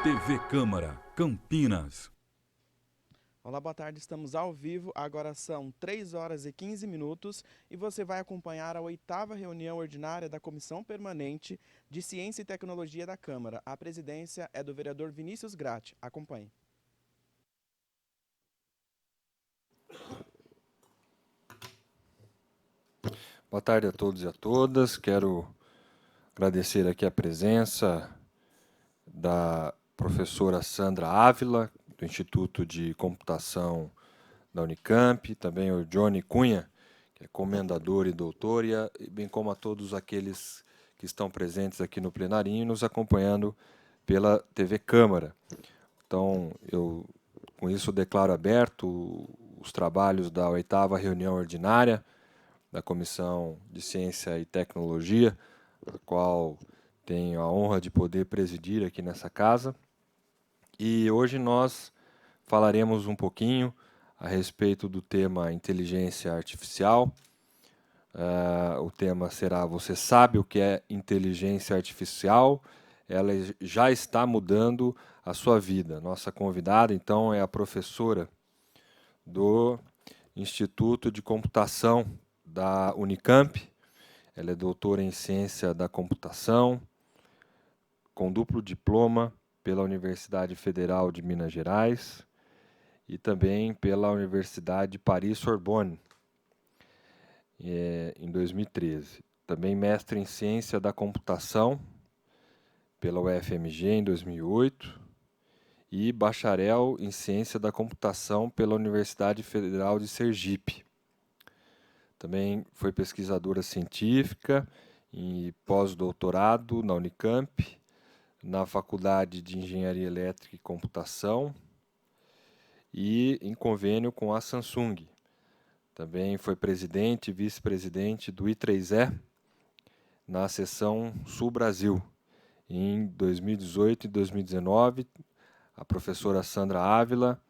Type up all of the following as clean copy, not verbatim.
TV Câmara, Campinas. Olá, boa tarde, estamos ao vivo, agora são 3 horas e 15 minutos e você vai acompanhar a 8ª reunião ordinária da Comissão Permanente de Ciência e Tecnologia da Câmara. A presidência é do vereador Vinícius Gratti. Acompanhe. Boa tarde a todos e a todas. Quero agradecer aqui a presença da professora Sandra Ávila, do Instituto de Computação da Unicamp, também o Johnny Cunha, que é comendador e doutor, e bem como a todos aqueles que estão presentes aqui no plenarinho, nos acompanhando pela TV Câmara. Então, eu com isso declaro aberto os trabalhos da 8ª reunião ordinária da Comissão de Ciência e Tecnologia, a qual tenho a honra de poder presidir aqui nessa casa. E hoje nós falaremos um pouquinho a respeito do tema inteligência artificial. O tema será: você sabe o que é inteligência artificial? Ela já está mudando a sua vida. Nossa convidada, então, é a professora do Instituto de Computação da Unicamp. Ela é doutora em Ciência da Computação, com duplo diploma pela Universidade Federal de Minas Gerais e também pela Universidade Paris-Sorbonne, em 2013. Também mestre em Ciência da Computação pela UFMG em 2008 e bacharel em Ciência da Computação pela Universidade Federal de Sergipe. Também foi pesquisadora científica e pós-doutorado na Unicamp, na Faculdade de Engenharia Elétrica e Computação e em convênio com a Samsung. Também foi presidente e vice-presidente do I3E na seção Sul Brasil. Em 2018 e 2019, a professora Sandra Ávila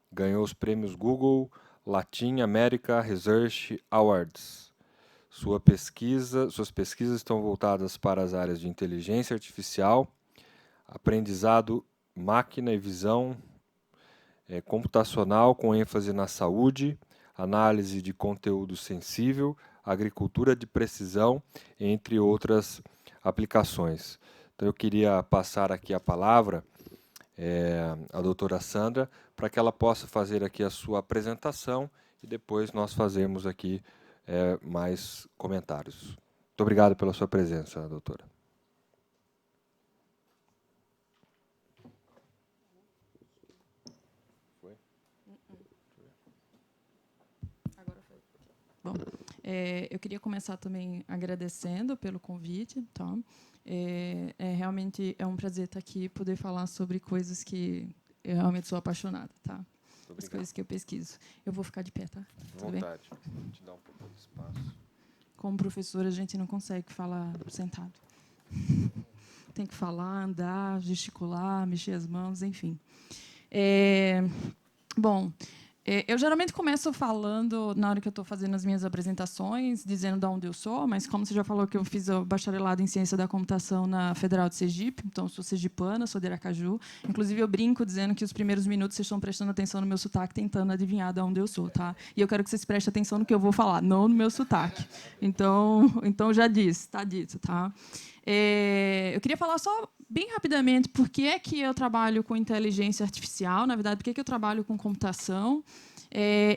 ganhou os prêmios Google Latin America Research Awards. Suas pesquisas estão voltadas para as áreas de inteligência artificial, aprendizado máquina e visão computacional com ênfase na saúde, análise de conteúdo sensível, agricultura de precisão, entre outras aplicações. Então eu queria passar aqui a palavra à doutora Sandra, para que ela possa fazer aqui a sua apresentação e depois nós fazemos aqui mais comentários. Muito obrigado pela sua presença, doutora. Bom, eu queria começar também agradecendo pelo convite, tá? Realmente é um prazer estar aqui e poder falar sobre coisas que eu realmente sou apaixonada, tá? As coisas que eu pesquiso. Eu vou ficar de pé, tá? À vontade. Vou te dar um pouco de espaço. Como professora, a gente não consegue falar sentado. Tem que falar, andar, gesticular, mexer as mãos, enfim. Bom, eu geralmente começo falando, na hora que eu estou fazendo as minhas apresentações, dizendo de onde eu sou, mas como você já falou que eu fiz o bacharelado em Ciência da Computação na Federal de Sergipe, então sou sergipana, sou de Aracaju. Inclusive, eu brinco dizendo que os primeiros minutos vocês estão prestando atenção no meu sotaque, tentando adivinhar de onde eu sou, tá? E eu quero que vocês prestem atenção no que eu vou falar, não no meu sotaque. Então já disse, está dito, tá? Eu queria falar só bem rapidamente por que é que eu trabalho com inteligência artificial, na verdade, por que é que eu trabalho com computação.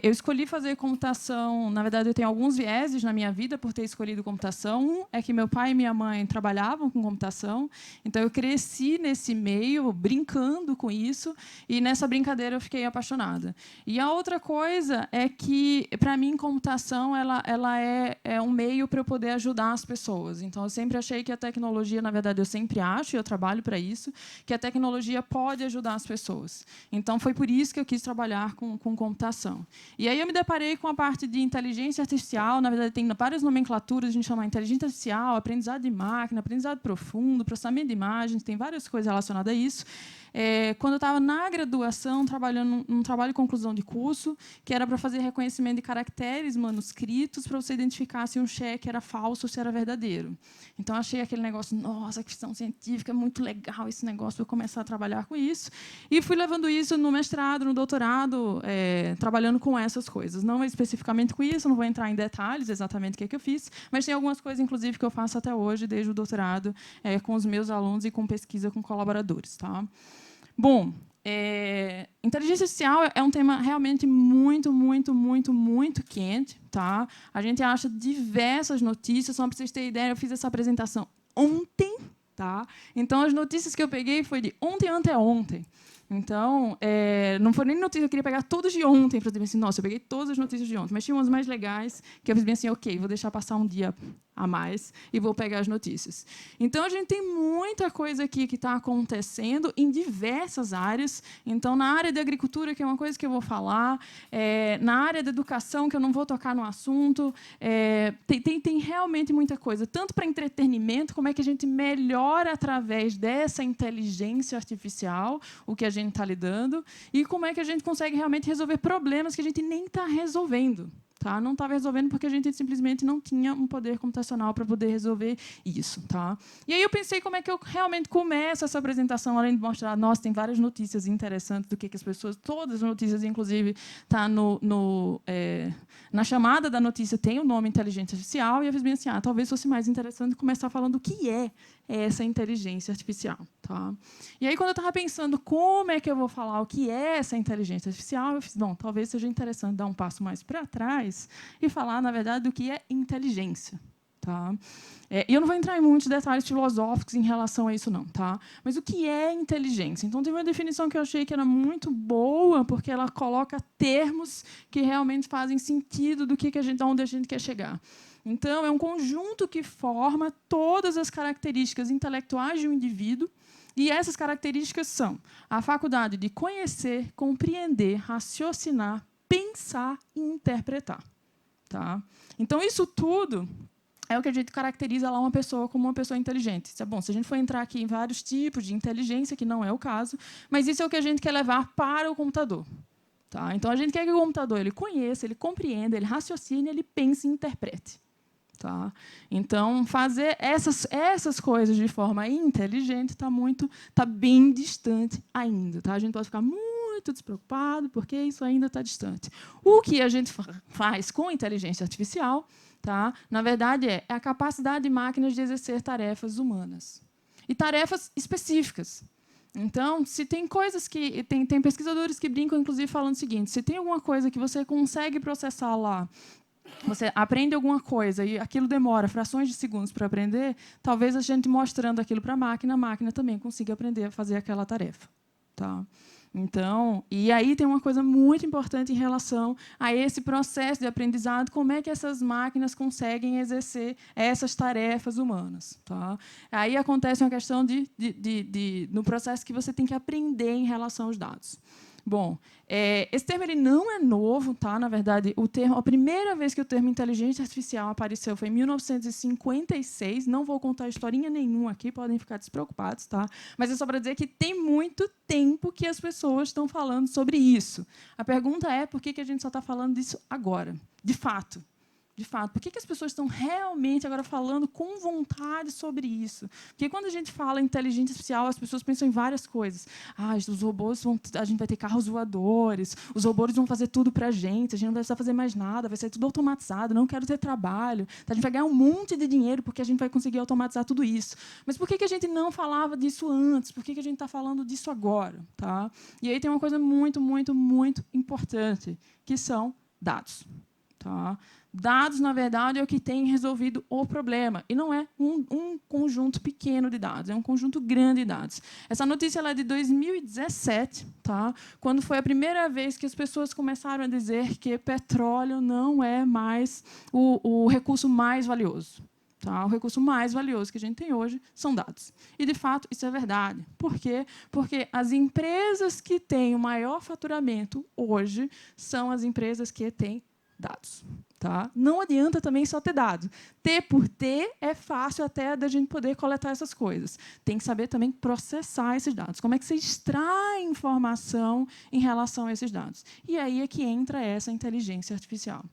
Eu escolhi fazer computação, na verdade, eu tenho alguns vieses na minha vida por ter escolhido computação. Um é que meu pai e minha mãe trabalhavam com computação, então eu cresci nesse meio, brincando com isso, e nessa brincadeira eu fiquei apaixonada. E a outra coisa é que, para mim, computação ela é um meio para eu poder ajudar as pessoas. Então, eu sempre achei que a tecnologia, na verdade, eu sempre acho, e eu trabalho para isso, que a tecnologia pode ajudar as pessoas. Então, foi por isso que eu quis trabalhar com computação. computação. E aí eu me deparei com a parte de inteligência artificial. Na verdade, tem várias nomenclaturas, a gente chama de inteligência artificial, aprendizado de máquina, aprendizado profundo, processamento de imagens, tem várias coisas relacionadas a isso. Quando eu estava na graduação, trabalhando num trabalho de conclusão de curso, que era para fazer reconhecimento de caracteres manuscritos para você identificar se um cheque era falso ou se era verdadeiro. Então, achei aquele negócio, nossa, que ficção científica, muito legal esse negócio, vou começar a trabalhar com isso. E fui levando isso no mestrado, no doutorado, trabalhando com essas coisas. Não especificamente com isso, não vou entrar em detalhes exatamente o que eu fiz, mas tem algumas coisas, inclusive, que eu faço até hoje, desde o doutorado, com os meus alunos e com pesquisa com colaboradores. Tá? Bom, inteligência artificial é um tema realmente muito, muito, muito, muito quente. Tá? A gente acha diversas notícias, só para vocês terem ideia, eu fiz essa apresentação ontem. Tá? Então, as notícias que eu peguei foi de ontem anteontem. Então, não foi nem notícia, eu queria pegar todas de ontem para dizer assim, nossa, eu peguei todas as notícias de ontem, mas tinha umas mais legais que eu fiz bem assim, ok, vou deixar passar um dia a mais e vou pegar as notícias. Então, a gente tem muita coisa aqui que está acontecendo em diversas áreas. Então, na área de agricultura, que é uma coisa que eu vou falar, na área da educação, que eu não vou tocar no assunto, tem realmente muita coisa, tanto para entretenimento, como é que a gente melhora através dessa inteligência artificial o que a gente está lidando, e como é que a gente consegue realmente resolver problemas que a gente nem está resolvendo. Tá? Não estava resolvendo porque a gente simplesmente não tinha um poder computacional para poder resolver isso. Tá? E aí eu pensei como é que eu realmente começo essa apresentação, além de mostrar, nossa, tem várias notícias interessantes do que as pessoas, todas as notícias, inclusive, tá na chamada da notícia tem o nome inteligência artificial, e eu fiz bem assim, talvez fosse mais interessante começar falando o que é essa inteligência artificial. Tá? E aí, quando eu estava pensando como é que eu vou falar o que é essa inteligência artificial, eu fiz, bom, talvez seja interessante dar um passo mais para trás e falar, na verdade, do que é inteligência. Tá? E eu não vou entrar em muitos detalhes filosóficos em relação a isso, não. Tá? Mas o que é inteligência? Então, tem uma definição que eu achei que era muito boa, porque ela coloca termos que realmente fazem sentido do que onde a gente quer chegar. Então, é um conjunto que forma todas as características intelectuais de um indivíduo, e essas características são a faculdade de conhecer, compreender, raciocinar, pensar e interpretar. Tá? Então, isso tudo é o que a gente caracteriza lá uma pessoa como uma pessoa inteligente. Isso é bom, se a gente for entrar aqui em vários tipos de inteligência, que não é o caso, mas isso é o que a gente quer levar para o computador. Tá? Então, a gente quer que o computador ele conheça, ele compreenda, ele raciocine, ele pense e interprete. Tá? Então, fazer essas coisas de forma inteligente está bem distante ainda. Tá? A gente pode ficar muito despreocupado, porque isso ainda está distante. O que a gente faz com inteligência artificial, tá? Na verdade, é a capacidade de máquinas de exercer tarefas humanas. E tarefas específicas. Então, se tem coisas que... Tem pesquisadores que brincam, inclusive, falando o seguinte, se tem alguma coisa que você consegue processar lá, você aprende alguma coisa e aquilo demora frações de segundos para aprender, talvez a gente mostrando aquilo para a máquina também consiga aprender a fazer aquela tarefa. Tá? Então, e aí tem uma coisa muito importante em relação a esse processo de aprendizado, como é que essas máquinas conseguem exercer essas tarefas humanas. Tá? Aí acontece uma questão no processo que você tem que aprender em relação aos dados. Bom, esse termo ele não é novo, tá? Na verdade, a primeira vez que o termo inteligência artificial apareceu foi em 1956. Não vou contar historinha nenhuma aqui, podem ficar despreocupados, tá? Mas é só para dizer que tem muito tempo que as pessoas estão falando sobre isso. A pergunta é por que a gente só está falando disso agora, de fato. De fato, por que as pessoas estão realmente agora falando com vontade sobre isso? Porque quando a gente fala em inteligência artificial, as pessoas pensam em várias coisas. Os robôs a gente vai ter carros voadores, os robôs vão fazer tudo para a gente não vai precisar fazer mais nada, vai ser tudo automatizado, não quero ter trabalho, a gente vai ganhar um monte de dinheiro porque a gente vai conseguir automatizar tudo isso. Mas por que a gente não falava disso antes? Por que a gente está falando disso agora? Tá? E aí tem uma coisa muito, muito, muito importante, que são dados. Tá? Dados, na verdade, é o que tem resolvido o problema. E não é um conjunto pequeno de dados, é um conjunto grande de dados. Essa notícia é de 2017, tá? Quando foi a primeira vez que as pessoas começaram a dizer que petróleo não é mais o recurso mais valioso. Tá? O recurso mais valioso que a gente tem hoje são dados. E, de fato, isso é verdade. Por quê? Porque as empresas que têm o maior faturamento hoje são as empresas que têm dados. Tá? Não adianta também só ter dados. Ter por ter é fácil até da gente poder coletar essas coisas. Tem que saber também processar esses dados. Como é que você extrai informação em relação a esses dados? E aí é que entra essa inteligência artificial,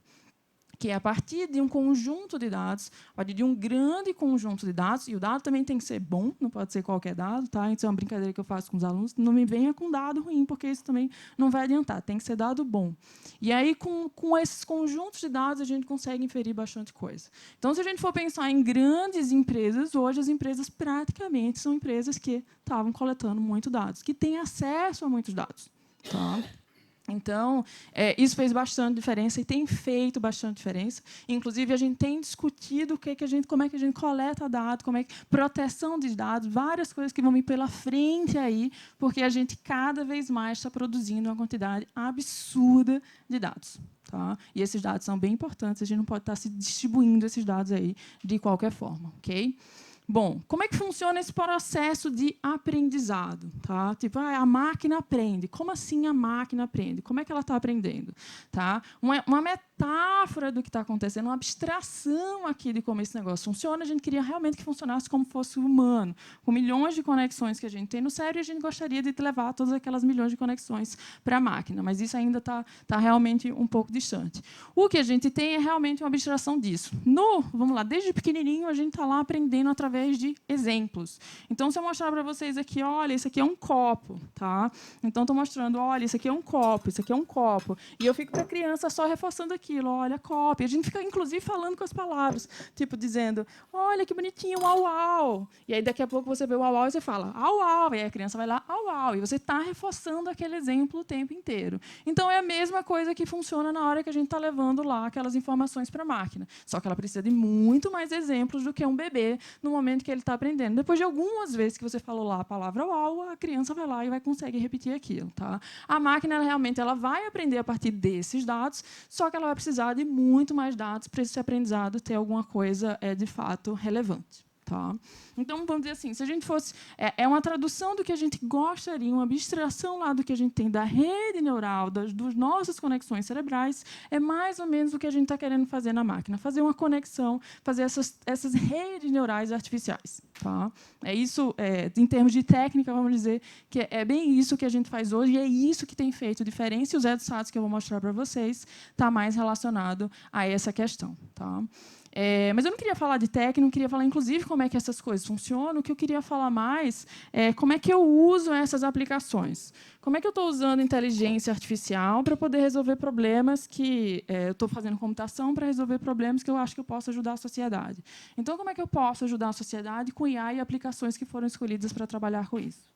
que é a partir de um conjunto de dados, a partir de um grande conjunto de dados, e o dado também tem que ser bom, não pode ser qualquer dado, tá? Isso é uma brincadeira que eu faço com os alunos, não me venha com dado ruim, porque isso também não vai adiantar, tem que ser dado bom. E aí, com esses conjuntos de dados, a gente consegue inferir bastante coisa. Então, se a gente for pensar em grandes empresas, hoje as empresas praticamente são empresas que estavam coletando muitos dados, que têm acesso a muitos dados. Tá? Então, isso fez bastante diferença e tem feito bastante diferença. Inclusive, a gente tem discutido como é que a gente coleta dados, como é que proteção de dados, várias coisas que vão vir pela frente aí, porque a gente cada vez mais está produzindo uma quantidade absurda de dados. Tá? E esses dados são bem importantes, a gente não pode estar se distribuindo esses dados aí de qualquer forma. Okay? Bom, como é que funciona esse processo de aprendizado? Tá? Tipo, a máquina aprende. Como assim a máquina aprende? Como é que ela está aprendendo? Tá? Uma metáfora do que está acontecendo, uma abstração aqui de como esse negócio funciona. A gente queria realmente que funcionasse como fosse humano, com milhões de conexões que a gente tem no cérebro, e a gente gostaria de levar todas aquelas milhões de conexões para a máquina, mas isso ainda está realmente um pouco distante. O que a gente tem é realmente uma abstração disso. Vamos lá, desde pequenininho a gente está lá aprendendo através de exemplos. Então, se eu mostrar para vocês aqui, olha, isso aqui é um copo, tá? Então, estou mostrando, olha, isso aqui é um copo, isso aqui é um copo. E eu fico para a criança só reforçando aquilo, olha, copo. E a gente fica, inclusive, falando com as palavras, tipo, dizendo, olha, que bonitinho, uau, uau. E aí, daqui a pouco, você vê o uau, uau e você fala, au, au. E aí, a criança vai lá, au, au. E você está reforçando aquele exemplo o tempo inteiro. Então, é a mesma coisa que funciona na hora que a gente está levando lá aquelas informações para a máquina. Só que ela precisa de muito mais exemplos do que um bebê no momento que ele está aprendendo. Depois de algumas vezes que você falou lá a palavra uau, a criança vai lá e vai conseguir repetir aquilo. Tá? A máquina, realmente, ela vai aprender a partir desses dados, só que ela vai precisar de muito mais dados para esse aprendizado ter alguma coisa, de fato, relevante. Tá? Então, vamos dizer assim, se a gente fosse... É uma tradução do que a gente gostaria, uma abstração lá do que a gente tem da rede neural, das nossas conexões cerebrais, é mais ou menos o que a gente está querendo fazer na máquina, fazer uma conexão, fazer essas redes neurais artificiais. Tá? É isso, em termos de técnica, vamos dizer, que é bem isso que a gente faz hoje, e é isso que tem feito diferença, e os resultados que eu vou mostrar para vocês está mais relacionado a essa questão. Tá? Mas eu não queria falar de técnica, não queria falar, inclusive, como é que essas coisas funcionam. O que eu queria falar mais é como é que eu uso essas aplicações. Como é que eu estou usando inteligência artificial para poder resolver problemas que... eu estou fazendo computação para resolver problemas que eu acho que eu posso ajudar a sociedade. Então, como é que eu posso ajudar a sociedade com IA e aplicações que foram escolhidas para trabalhar com isso?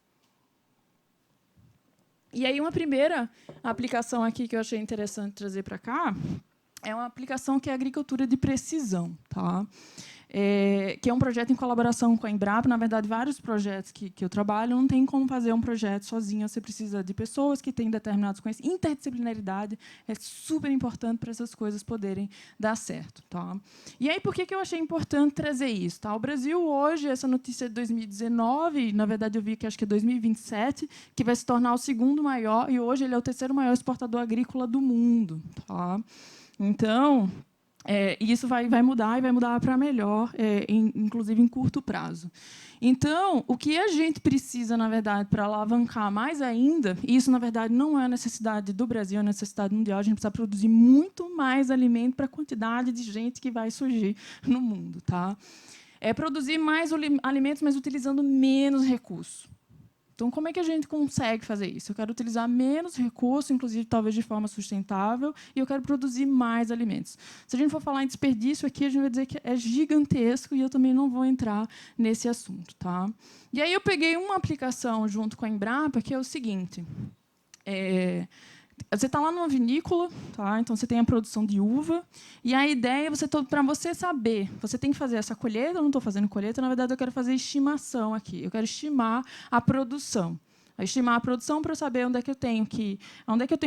E aí, uma primeira aplicação aqui que eu achei interessante trazer para cá é uma aplicação que é a agricultura de precisão, tá? Que é um projeto em colaboração com a Embrapa. Na verdade, vários projetos que eu trabalho, não tem como fazer um projeto sozinho. Você precisa de pessoas que têm determinados conhecimentos. Interdisciplinaridade é super importante para essas coisas poderem dar certo. Tá? E aí, por que eu achei importante trazer isso? Tá? O Brasil, hoje, essa notícia é de 2019, na verdade, eu vi que acho que é 2027, que vai se tornar o segundo maior, e hoje ele é o terceiro maior exportador agrícola do mundo. Tá? Então... isso vai mudar, e vai mudar para melhor, inclusive em curto prazo. Então, o que a gente precisa, na verdade, para alavancar mais ainda, e isso, na verdade, não é a necessidade do Brasil, é a necessidade mundial, a gente precisa produzir muito mais alimento para a quantidade de gente que vai surgir no mundo. Tá? Produzir mais alimentos, mas utilizando menos recursos. Então, como é que a gente consegue fazer isso? Eu quero utilizar menos recursos, inclusive, talvez de forma sustentável, e eu quero produzir mais alimentos. Se a gente for falar em desperdício aqui, a gente vai dizer que é gigantesco, e eu também não vou entrar nesse assunto. Tá? E aí eu peguei uma aplicação junto com a Embrapa, que é o seguinte. Você está lá numa vinícola, tá? Então você tem a produção de uva, e a ideia é para você saber, você tem que fazer essa colheita. Eu não estou fazendo colheita, na verdade, eu quero fazer estimação aqui. Eu quero estimar a produção. estimar a produção para eu saber onde é que eu tenho que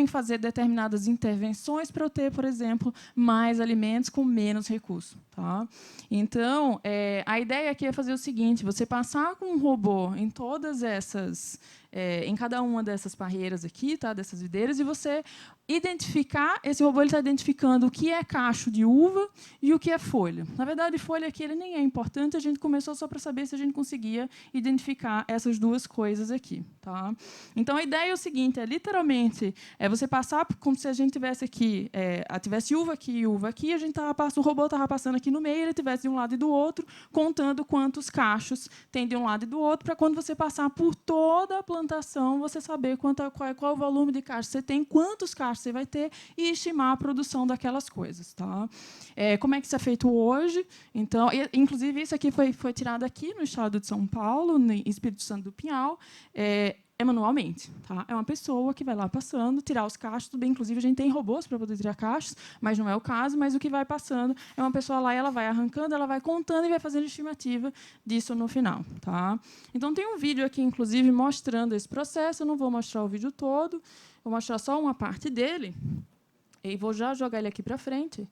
fazer determinadas intervenções para eu ter, por exemplo, mais alimentos com menos recurso. Tá? Então, a ideia aqui é fazer o seguinte: você passar com um robô em todas essas, em cada uma dessas parreiras aqui, tá? Dessas videiras, e você identificar, esse robô está identificando o que é cacho de uva e o que é folha. Na verdade, folha aqui ele nem é importante, a gente começou só para saber se a gente conseguia identificar essas duas coisas aqui. Tá? Então, a ideia é o seguinte, literalmente, você passar como se a gente tivesse aqui, tivesse uva aqui e uva aqui, o robô estava passando aqui no meio, ele tivesse de um lado e do outro, contando quantos cachos tem de um lado e do outro, para quando você passar por toda a plantação, você saber qual é o volume de cachos você tem, quantos cachos você vai ter e estimar a produção daquelas coisas. Tá? Como é que isso é feito hoje? Então, inclusive, isso aqui foi tirado aqui no estado de São Paulo, no Espírito Santo do Pinhal, manualmente. Tá? É uma pessoa que vai lá passando, tirar os cachos, tudo bem, inclusive a gente tem robôs para poder tirar cachos, mas não é o caso, mas o que vai passando é uma pessoa lá, ela vai arrancando, ela vai contando e vai fazendo estimativa disso no final. Tá? Então, tem um vídeo aqui, inclusive, mostrando esse processo, eu não vou mostrar o vídeo todo, vou mostrar só uma parte dele, e vou já jogar ele aqui para frente,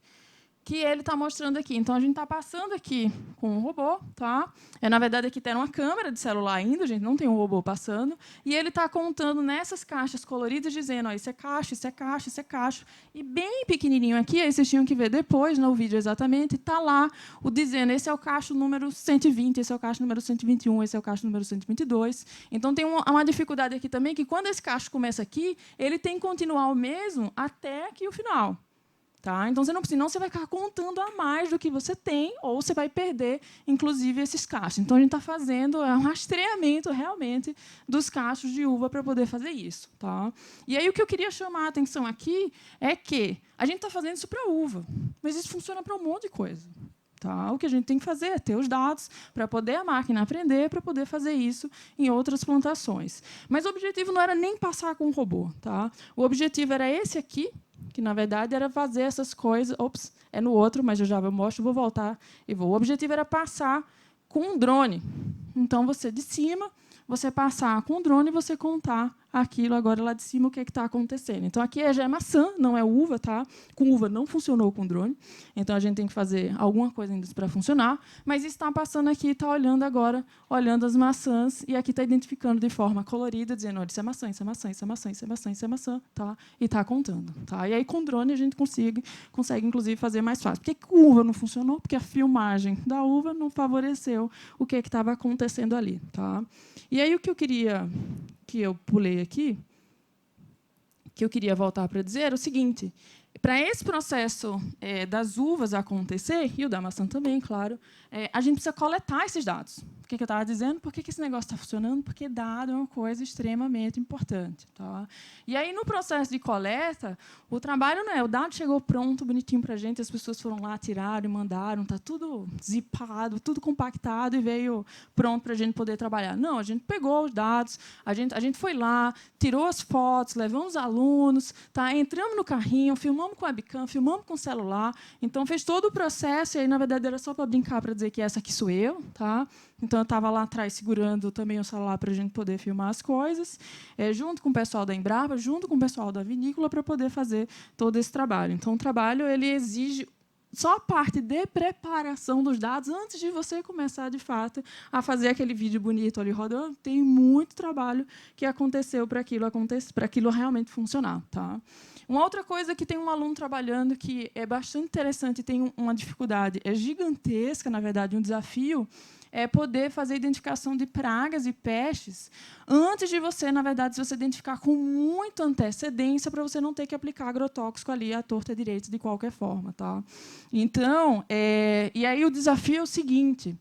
que ele está mostrando aqui. Então, a gente está passando aqui com um robô. Tá? Na verdade, aqui tem uma câmera de celular ainda, a gente não tem um robô passando, e ele está contando nessas caixas coloridas, dizendo, ó, isso é cacho, isso é cacho, isso é cacho. E bem pequenininho aqui, aí vocês tinham que ver depois, no vídeo exatamente, está lá o dizendo, esse é o cacho número 120, esse é o cacho número 121, esse é o cacho número 122. Então, tem uma dificuldade aqui também, que quando esse cacho começa aqui, ele tem que continuar o mesmo até aqui o final. Tá? Então, senão você vai ficar contando a mais do que você tem, ou você vai perder, inclusive, esses cachos. Então, a gente está fazendo um rastreamento, realmente, dos cachos de uva para poder fazer isso. Tá? E aí, o que eu queria chamar a atenção aqui é que a gente está fazendo isso para uva, mas isso funciona para um monte de coisa. Tá? O que a gente tem que fazer é ter os dados para poder a máquina aprender, para poder fazer isso em outras plantações. Mas o objetivo não era nem passar com o robô. Tá? O objetivo era esse aqui, que, na verdade, era fazer essas coisas... Ops, é no outro, mas eu já mostro, vou voltar e vou. O objetivo era passar com um drone. Então, você, de cima, você passar com o drone e você contar aquilo agora lá de cima, o que está acontecendo. Então, aqui já é maçã, não é uva. Tá? Com uva não funcionou com drone. Então, a gente tem que fazer alguma coisa ainda para funcionar. Mas está passando aqui, está olhando agora, olhando as maçãs, e aqui está identificando de forma colorida, dizendo, olha, isso é maçã, isso é maçã, isso é maçã, isso é maçã, isso é maçã. Tá? E está contando. Tá? E aí, com drone, a gente consegue, inclusive, fazer mais fácil. Por que com uva não funcionou? Porque a filmagem da uva não favoreceu o que estava acontecendo ali. Tá? E aí, o que eu queria... que eu pulei aqui, que eu queria voltar para dizer, era o seguinte: para esse processo das uvas acontecer, e o da maçã também, claro, a gente precisa coletar esses dados. O que eu estava dizendo? Por que esse negócio está funcionando? Porque dado é uma coisa extremamente importante. Tá? E aí, no processo de coleta, o trabalho não é... O dado chegou pronto, bonitinho para a gente, as pessoas foram lá, tiraram e mandaram, está tudo zipado, tudo compactado e veio pronto para a gente poder trabalhar. Não, a gente pegou os dados, a gente foi lá, tirou as fotos, levamos os alunos, tá? Entramos no carrinho, filmamos com webcam, filmamos com celular, então fez todo o processo, e aí, na verdade, era só para brincar, para dizer que essa aqui sou eu. Tá? Então, eu estava lá atrás segurando também o celular para a gente poder filmar as coisas, junto com o pessoal da Embrapa, junto com o pessoal da vinícola, para poder fazer todo esse trabalho. Então, o trabalho ele exige só a parte de preparação dos dados antes de você começar, de fato, a fazer aquele vídeo bonito ali rodando. Tem muito trabalho que aconteceu para aquilo realmente funcionar. Tá? Uma outra coisa que tem um aluno trabalhando que é bastante interessante, tem uma dificuldade, é gigantesca, na verdade, um desafio, é poder fazer identificação de pragas e pestes antes de você, na verdade, se você identificar com muita antecedência para você não ter que aplicar agrotóxico ali à torta direita de qualquer forma. Tá? Então, e aí o desafio é o seguinte: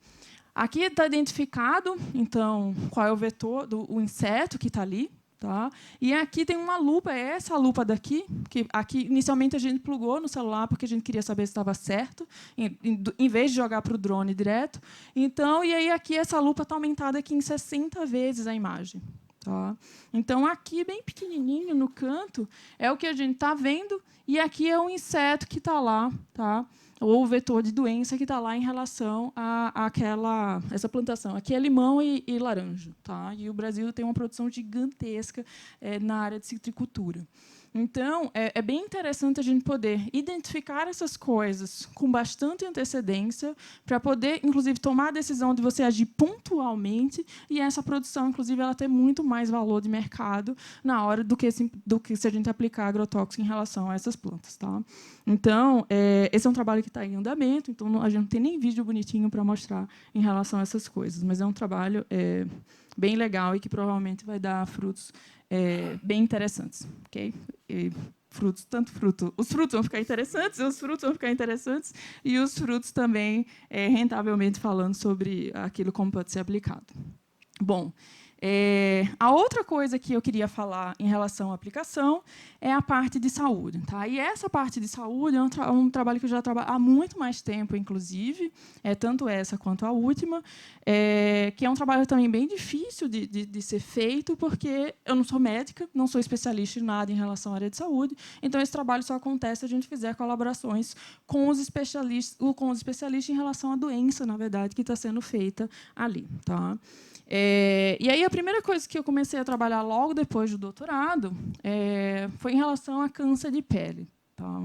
aqui está identificado, então, qual é o vetor do inseto que está ali. Tá? E aqui tem uma lupa, é essa lupa daqui, que aqui inicialmente a gente plugou no celular porque a gente queria saber se estava certo, em vez de jogar para o drone direto. Então, e aí aqui essa lupa está aumentada aqui em 60 vezes a imagem. Tá? Então, aqui, bem pequenininho, no canto, é o que a gente está vendo, e aqui é um inseto que está lá. Tá? ou o vetor de doença que está lá em relação a essa plantação. Aqui é limão e laranja. Tá? E o Brasil tem uma produção gigantesca na área de citricultura. Então, é bem interessante a gente poder identificar essas coisas com bastante antecedência para poder, inclusive, tomar a decisão de você agir pontualmente e essa produção, inclusive, ela ter muito mais valor de mercado na hora do que se a gente aplicar agrotóxico em relação a essas plantas. Tá? Então, esse é um trabalho que está em andamento, então a gente não tem nem vídeo bonitinho para mostrar em relação a essas coisas, mas é um trabalho bem legal e que provavelmente vai dar frutos bem interessantes, ok? Os frutos vão ficar interessantes, e os frutos também, rentavelmente falando sobre aquilo como pode ser aplicado. Bom, a outra coisa que eu queria falar em relação à aplicação é a parte de saúde. Tá? E essa parte de saúde é um trabalho que eu já trabalho há muito mais tempo, inclusive, tanto essa quanto a última, que é um trabalho também bem difícil de ser feito, porque eu não sou médica, não sou especialista em nada em relação à área de saúde, então esse trabalho só acontece se a gente fizer colaborações com os especialistas em relação à doença, na verdade, que está sendo feita ali. Tá? E aí a primeira coisa que eu comecei a trabalhar logo depois do doutorado foi em relação a câncer de pele. Tá?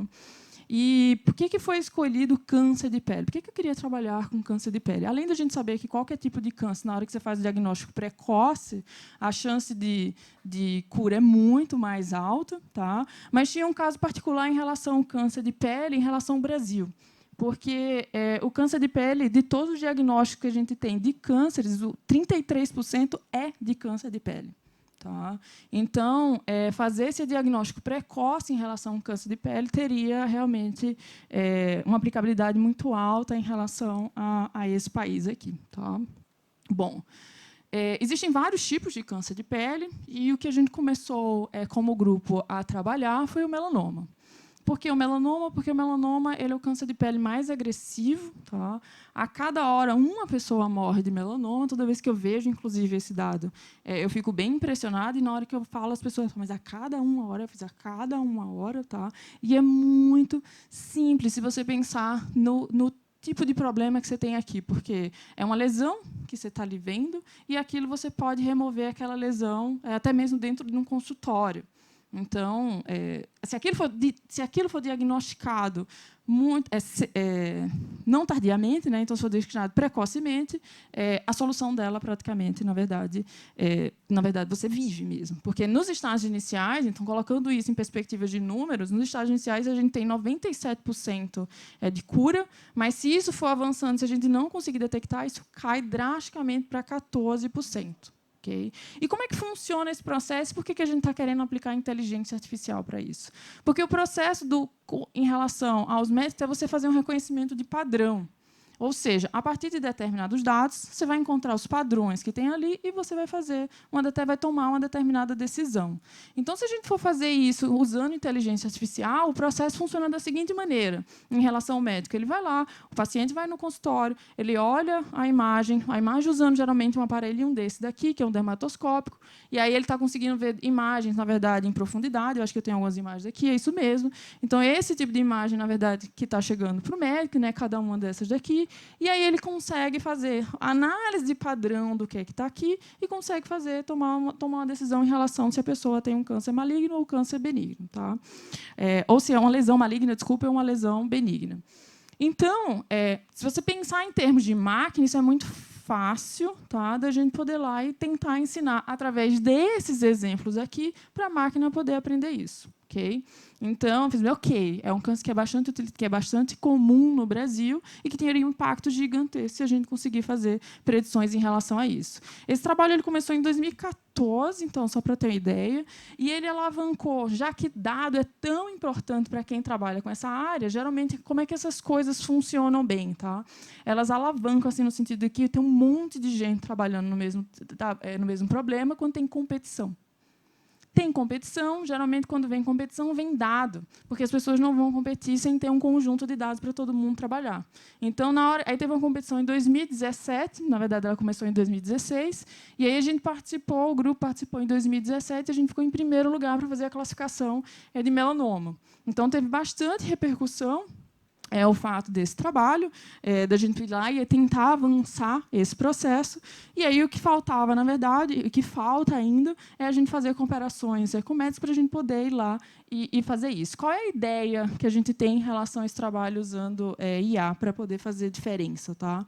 E por que foi escolhido câncer de pele? Por que eu queria trabalhar com câncer de pele? Além da gente saber que qualquer tipo de câncer, na hora que você faz o diagnóstico precoce, a chance de cura é muito mais alta, tá? Mas tinha um caso particular em relação ao câncer de pele, em relação ao Brasil. Porque o câncer de pele, de todos os diagnósticos que a gente tem de cânceres, o 33% é de câncer de pele. Tá? Então, fazer esse diagnóstico precoce em relação ao câncer de pele teria realmente uma aplicabilidade muito alta em relação a esse país aqui. Tá? Bom, existem vários tipos de câncer de pele, e o que a gente começou, como grupo, a trabalhar foi o melanoma. Por que o melanoma? Porque o melanoma ele é o câncer de pele mais agressivo. Tá? A cada hora, uma pessoa morre de melanoma. Toda vez que eu vejo, inclusive, esse dado, eu fico bem impressionada. E, na hora que eu falo, as pessoas falam, mas a cada uma hora, eu fiz a cada uma hora. Tá? E é muito simples, se você pensar no tipo de problema que você tem aqui, porque é uma lesão que você está ali vendo, e aquilo você pode remover aquela lesão, até mesmo dentro de um consultório. Então, se aquilo for diagnosticado não tardiamente, né, então se for diagnosticado precocemente, a solução dela praticamente, na verdade, você vive mesmo. Porque nos estágios iniciais, então colocando isso em perspectiva de números, nos estágios iniciais a gente tem 97% de cura, mas se isso for avançando, se a gente não conseguir detectar, isso cai drasticamente para 14%. Okay? E como é que funciona esse processo? Por que a gente está querendo aplicar inteligência artificial para isso? Porque o processo em relação aos médicos é você fazer um reconhecimento de padrão. Ou seja, a partir de determinados dados, você vai encontrar os padrões que tem ali e você vai vai tomar uma determinada decisão. Então, se a gente for fazer isso usando inteligência artificial, o processo funciona da seguinte maneira. Em relação ao médico, ele vai lá, o paciente vai no consultório, ele olha a imagem usando geralmente um aparelhinho desse daqui, que é um dermatoscópico, e aí ele está conseguindo ver imagens, na verdade, em profundidade. Eu acho que eu tenho algumas imagens aqui, é isso mesmo. Então, esse tipo de imagem, na verdade, que está chegando para o médico, né, cada uma dessas daqui, e aí ele consegue fazer análise de padrão do que está aqui e consegue tomar uma decisão em relação se a pessoa tem um câncer maligno ou câncer benigno. Tá? Ou se é uma lesão maligna, desculpa, é uma lesão benigna. Então, se você pensar em termos de máquina, isso é muito fácil, tá, da gente poder ir lá e tentar ensinar, através desses exemplos aqui, para a máquina poder aprender isso. Okay? Então, é um câncer que é bastante comum no Brasil e que teria um impacto gigantesco se a gente conseguir fazer predições em relação a isso. Esse trabalho ele começou em 2014, então, só para ter uma ideia, e ele alavancou, já que dado é tão importante para quem trabalha com essa área, geralmente, como é que essas coisas funcionam bem? Tá? Elas alavancam assim, no sentido de que tem um monte de gente trabalhando no mesmo problema quando tem competição. Tem competição, geralmente, quando vem competição, vem dado, porque as pessoas não vão competir sem ter um conjunto de dados para todo mundo trabalhar. Então, aí teve uma competição em 2017, na verdade, ela começou em 2016, e aí o grupo participou em 2017, e a gente ficou em primeiro lugar para fazer a classificação de melanoma. Então, teve bastante repercussão. é o fato desse trabalho, da gente ir lá e tentar avançar esse processo. E aí o que faltava, na verdade, o que falta ainda, é a gente fazer comparações com médicos para a gente poder ir lá e fazer isso. Qual é a ideia que a gente tem em relação a esse trabalho usando IA para poder fazer diferença? Tá?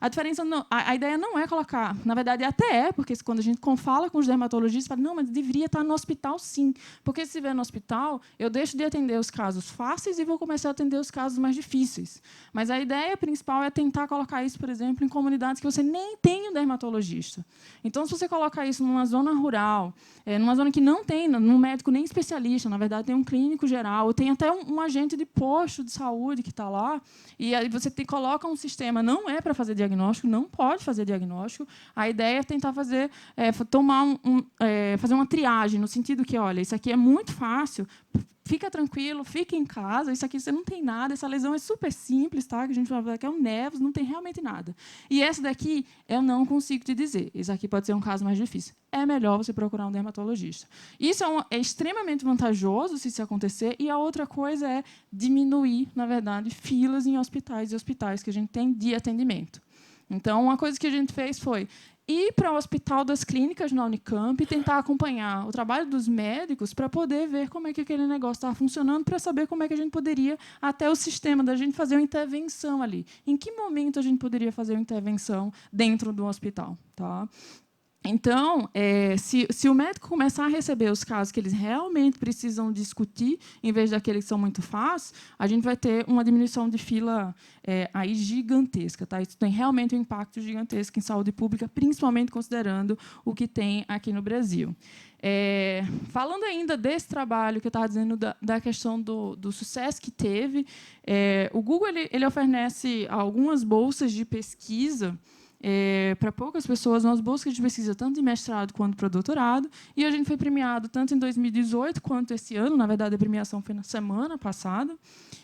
A diferença não, a ideia não é colocar, na verdade até porque quando a gente fala com os dermatologistas, fala, não, mas deveria estar no hospital sim, porque se estiver no hospital, eu deixo de atender os casos fáceis e vou começar a atender os casos mais difíceis. Mas a ideia principal é tentar colocar isso, por exemplo, em comunidades que você nem tem um dermatologista. Então, se você colocar isso numa zona rural, numa zona que não tem um médico nem especialista, na verdade tem um clínico geral, ou tem até um agente de posto de saúde que está lá, e aí você coloca um sistema, não é para fazer diagnóstico, não pode fazer diagnóstico. A ideia é tentar fazer, fazer uma triagem, no sentido que, olha, isso aqui é muito fácil, fica tranquilo, fica em casa, isso aqui você não tem nada, essa lesão é super simples, tá? Que a gente vai ver que é um névoas, não tem realmente nada. E essa daqui eu não consigo te dizer. Isso aqui pode ser um caso mais difícil. É melhor você procurar um dermatologista. Isso é extremamente vantajoso se isso acontecer, e a outra coisa é diminuir, na verdade, filas em hospitais e hospitais que a gente tem de atendimento. Então, uma coisa que a gente fez foi ir para o Hospital das Clínicas na Unicamp e tentar acompanhar o trabalho dos médicos para poder ver como é que aquele negócio estava funcionando, para saber como é que a gente poderia, até o sistema da gente, fazer uma intervenção ali. Em que momento a gente poderia fazer uma intervenção dentro do hospital? Tá? Então, se o médico começar a receber os casos que eles realmente precisam discutir, em vez daqueles que são muito fáceis, a gente vai ter uma diminuição de fila aí gigantesca. Tá? Isso tem realmente um impacto gigantesco em saúde pública, principalmente considerando o que tem aqui no Brasil. Falando ainda desse trabalho que eu estava dizendo da questão do sucesso que teve, o Google ele oferece algumas bolsas de pesquisa para poucas pessoas, umas bolsas de pesquisa tanto de mestrado quanto para doutorado, e a gente foi premiado tanto em 2018 quanto esse ano. Na verdade, a premiação foi na semana passada.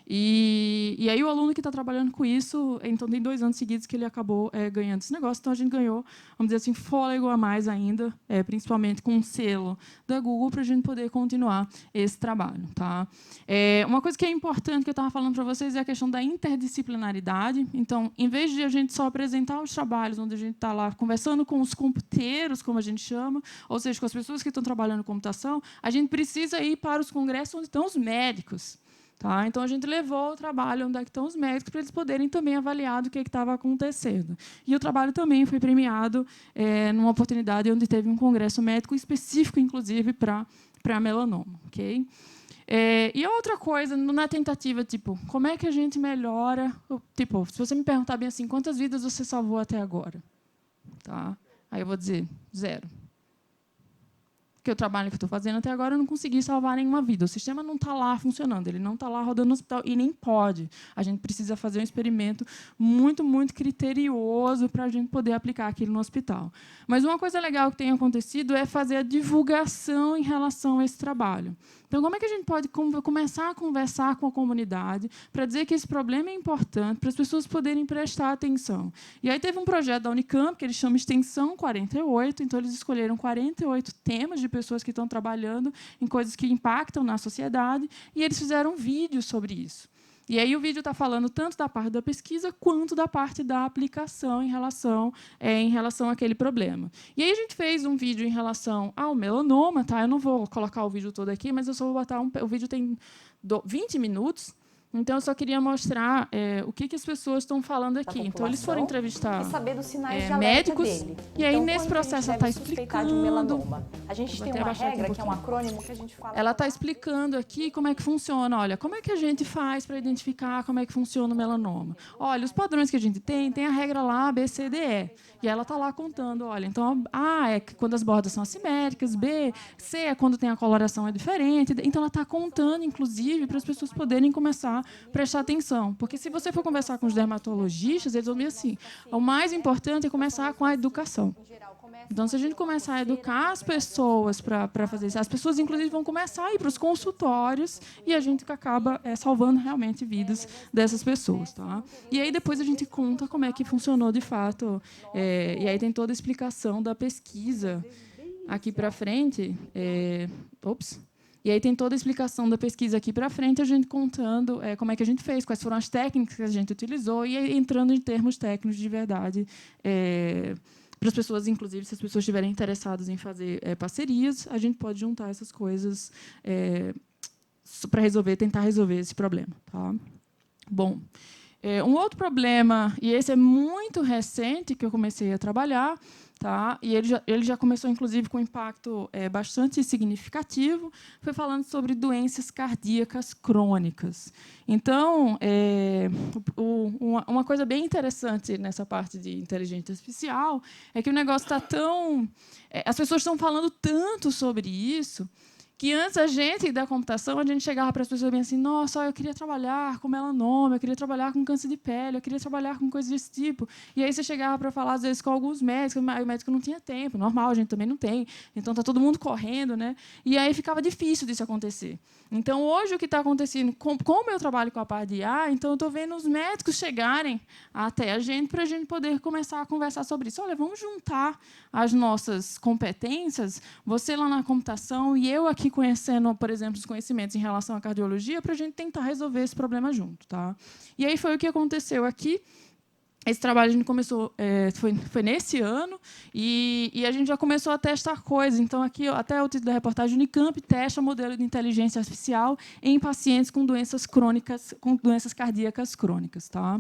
E aí o aluno que está trabalhando com isso, então tem 2 anos seguidos que ele acabou ganhando esse negócio. Então a gente ganhou, vamos dizer assim, fôlego a mais ainda, principalmente com um selo da Google, para a gente poder continuar esse trabalho. Tá? Uma coisa que é importante que eu estava falando para vocês é a questão da interdisciplinaridade. Então, em vez de a gente só apresentar os trabalhos onde a gente está lá conversando com os computeiros, como a gente chama, ou seja, com as pessoas que estão trabalhando em computação, a gente precisa ir para os congressos onde estão os médicos. Tá? Então, a gente levou o trabalho onde estão os médicos para eles poderem também avaliar do que estava acontecendo. E o trabalho também foi premiado numa oportunidade onde teve um congresso médico específico, inclusive, para melanoma. Okay? E a outra coisa, na tentativa, tipo, como é que a gente melhora? Tipo, se você me perguntar bem assim, quantas vidas você salvou até agora? Tá? Aí eu vou dizer 0. Porque o trabalho que eu estou fazendo até agora eu não consegui salvar nenhuma vida. O sistema não está lá funcionando, ele não está lá rodando no hospital, e nem pode. A gente precisa fazer um experimento muito, muito criterioso para a gente poder aplicar aquilo no hospital. Mas uma coisa legal que tem acontecido é fazer a divulgação em relação a esse trabalho. Então, como é que a gente pode começar a conversar com a comunidade para dizer que esse problema é importante, para as pessoas poderem prestar atenção? E aí teve um projeto da Unicamp, que eles chamam Extensão 48, então eles escolheram 48 temas de pessoas que estão trabalhando em coisas que impactam na sociedade, e eles fizeram um vídeo sobre isso. E aí o vídeo está falando tanto da parte da pesquisa quanto da parte da aplicação em relação àquele problema. E aí a gente fez um vídeo em relação ao melanoma. Tá? Eu não vou colocar o vídeo todo aqui, mas eu só vou botar o vídeo tem 20 minutos. Então, eu só queria mostrar o que as pessoas estão falando aqui. Então, eles foram entrevistar saber dos sinais de médicos, dele. e aí, então, nesse processo, ela está explicando. Um melanoma? A gente tem uma regra, que é um acrônimo, que a gente fala... Ela está explicando aqui como é que funciona. Olha, como é que a gente faz para identificar como é que funciona o melanoma? Olha, os padrões que a gente tem a regra lá, B, C, D, E. E ela está lá contando, olha, então, A é quando as bordas são assimétricas, B, C é quando tem a coloração é diferente. Então, ela está contando, inclusive, para as pessoas poderem começar a prestar atenção. Porque, se você for conversar com os dermatologistas, eles vão dizer assim, o mais importante é começar com a educação. Então, se a gente começar a educar as pessoas para fazer isso, as pessoas, inclusive, vão começar a ir para os consultórios, e a gente acaba salvando realmente vidas dessas pessoas. Tá? E aí, depois, a gente conta como é que funcionou de fato. E aí tem toda a explicação da pesquisa aqui para frente. E aí tem toda a explicação da pesquisa aqui para frente, a gente contando como é que a gente fez, quais foram as técnicas que a gente utilizou, e aí, entrando em termos técnicos de verdade, para as pessoas, inclusive, se as pessoas estiverem interessadas em fazer parcerias, a gente pode juntar essas coisas para tentar resolver esse problema. Tá? Bom, um outro problema, e esse é muito recente, que eu comecei a trabalhar, tá? E ele já começou, inclusive, com um impacto bastante significativo, foi falando sobre doenças cardíacas crônicas. Então, uma coisa bem interessante nessa parte de inteligência artificial é que o negócio está tão... as pessoas estão falando tanto sobre isso, que antes a gente, da computação, a gente chegava para as pessoas bem assim, nossa, eu queria trabalhar com melanoma, eu queria trabalhar com câncer de pele, eu queria trabalhar com coisas desse tipo. E aí você chegava para falar, às vezes, com alguns médicos, mas o médico não tinha tempo, normal, a gente também não tem. Então, está todo mundo correndo, né? E aí ficava difícil disso acontecer. Então, hoje, o que está acontecendo, como eu trabalho com a parte de IA, então eu estou vendo os médicos chegarem até a gente para a gente poder começar a conversar sobre isso. Olha, vamos juntar as nossas competências, você lá na computação e eu aqui conhecendo, por exemplo, os conhecimentos em relação à cardiologia, para a gente tentar resolver esse problema junto. Tá? E aí foi o que aconteceu aqui. Esse trabalho a gente começou, foi nesse ano, e a gente já começou a testar coisas. Então, aqui, até o título da reportagem, Unicamp testa modelo de inteligência artificial em pacientes com doenças crônicas, com doenças cardíacas crônicas. Tá?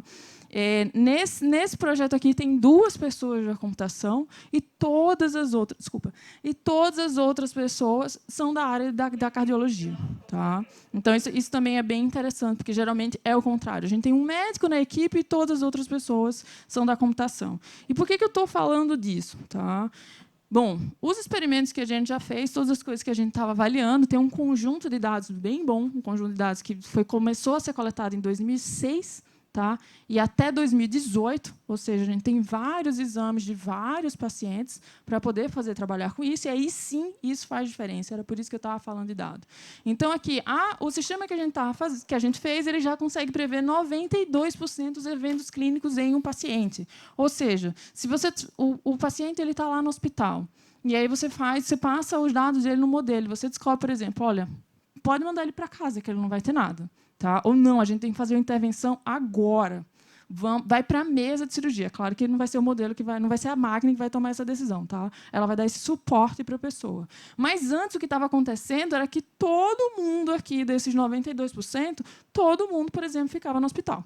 Nesse projeto aqui tem 2 pessoas da computação e todas as outras pessoas são da área da cardiologia. Tá? Então, isso também é bem interessante, porque geralmente é o contrário. A gente tem um médico na equipe e todas as outras pessoas são da computação. E por que eu estou falando disso? Tá? Bom, os experimentos que a gente já fez, todas as coisas que a gente estava avaliando, tem um conjunto de dados bem bom, um conjunto de dados que começou a ser coletado em 2006, tá? E até 2018, ou seja, a gente tem vários exames de vários pacientes para poder trabalhar com isso, e aí sim isso faz diferença. Era por isso que eu estava falando de dado. Então, aqui, o sistema que a gente fez, ele já consegue prever 92% dos eventos clínicos em um paciente. Ou seja, se o paciente está lá no hospital, e aí você passa os dados dele no modelo, você descobre, por exemplo, olha, pode mandar ele para casa, que ele não vai ter nada. Tá? Ou não, a gente tem que fazer uma intervenção agora. Vai para a mesa de cirurgia. Claro que não vai ser o modelo não vai ser a máquina que vai tomar essa decisão. Tá? Ela vai dar esse suporte para a pessoa. Mas antes o que estava acontecendo era que todo mundo aqui, desses 92%, todo mundo, por exemplo, ficava no hospital.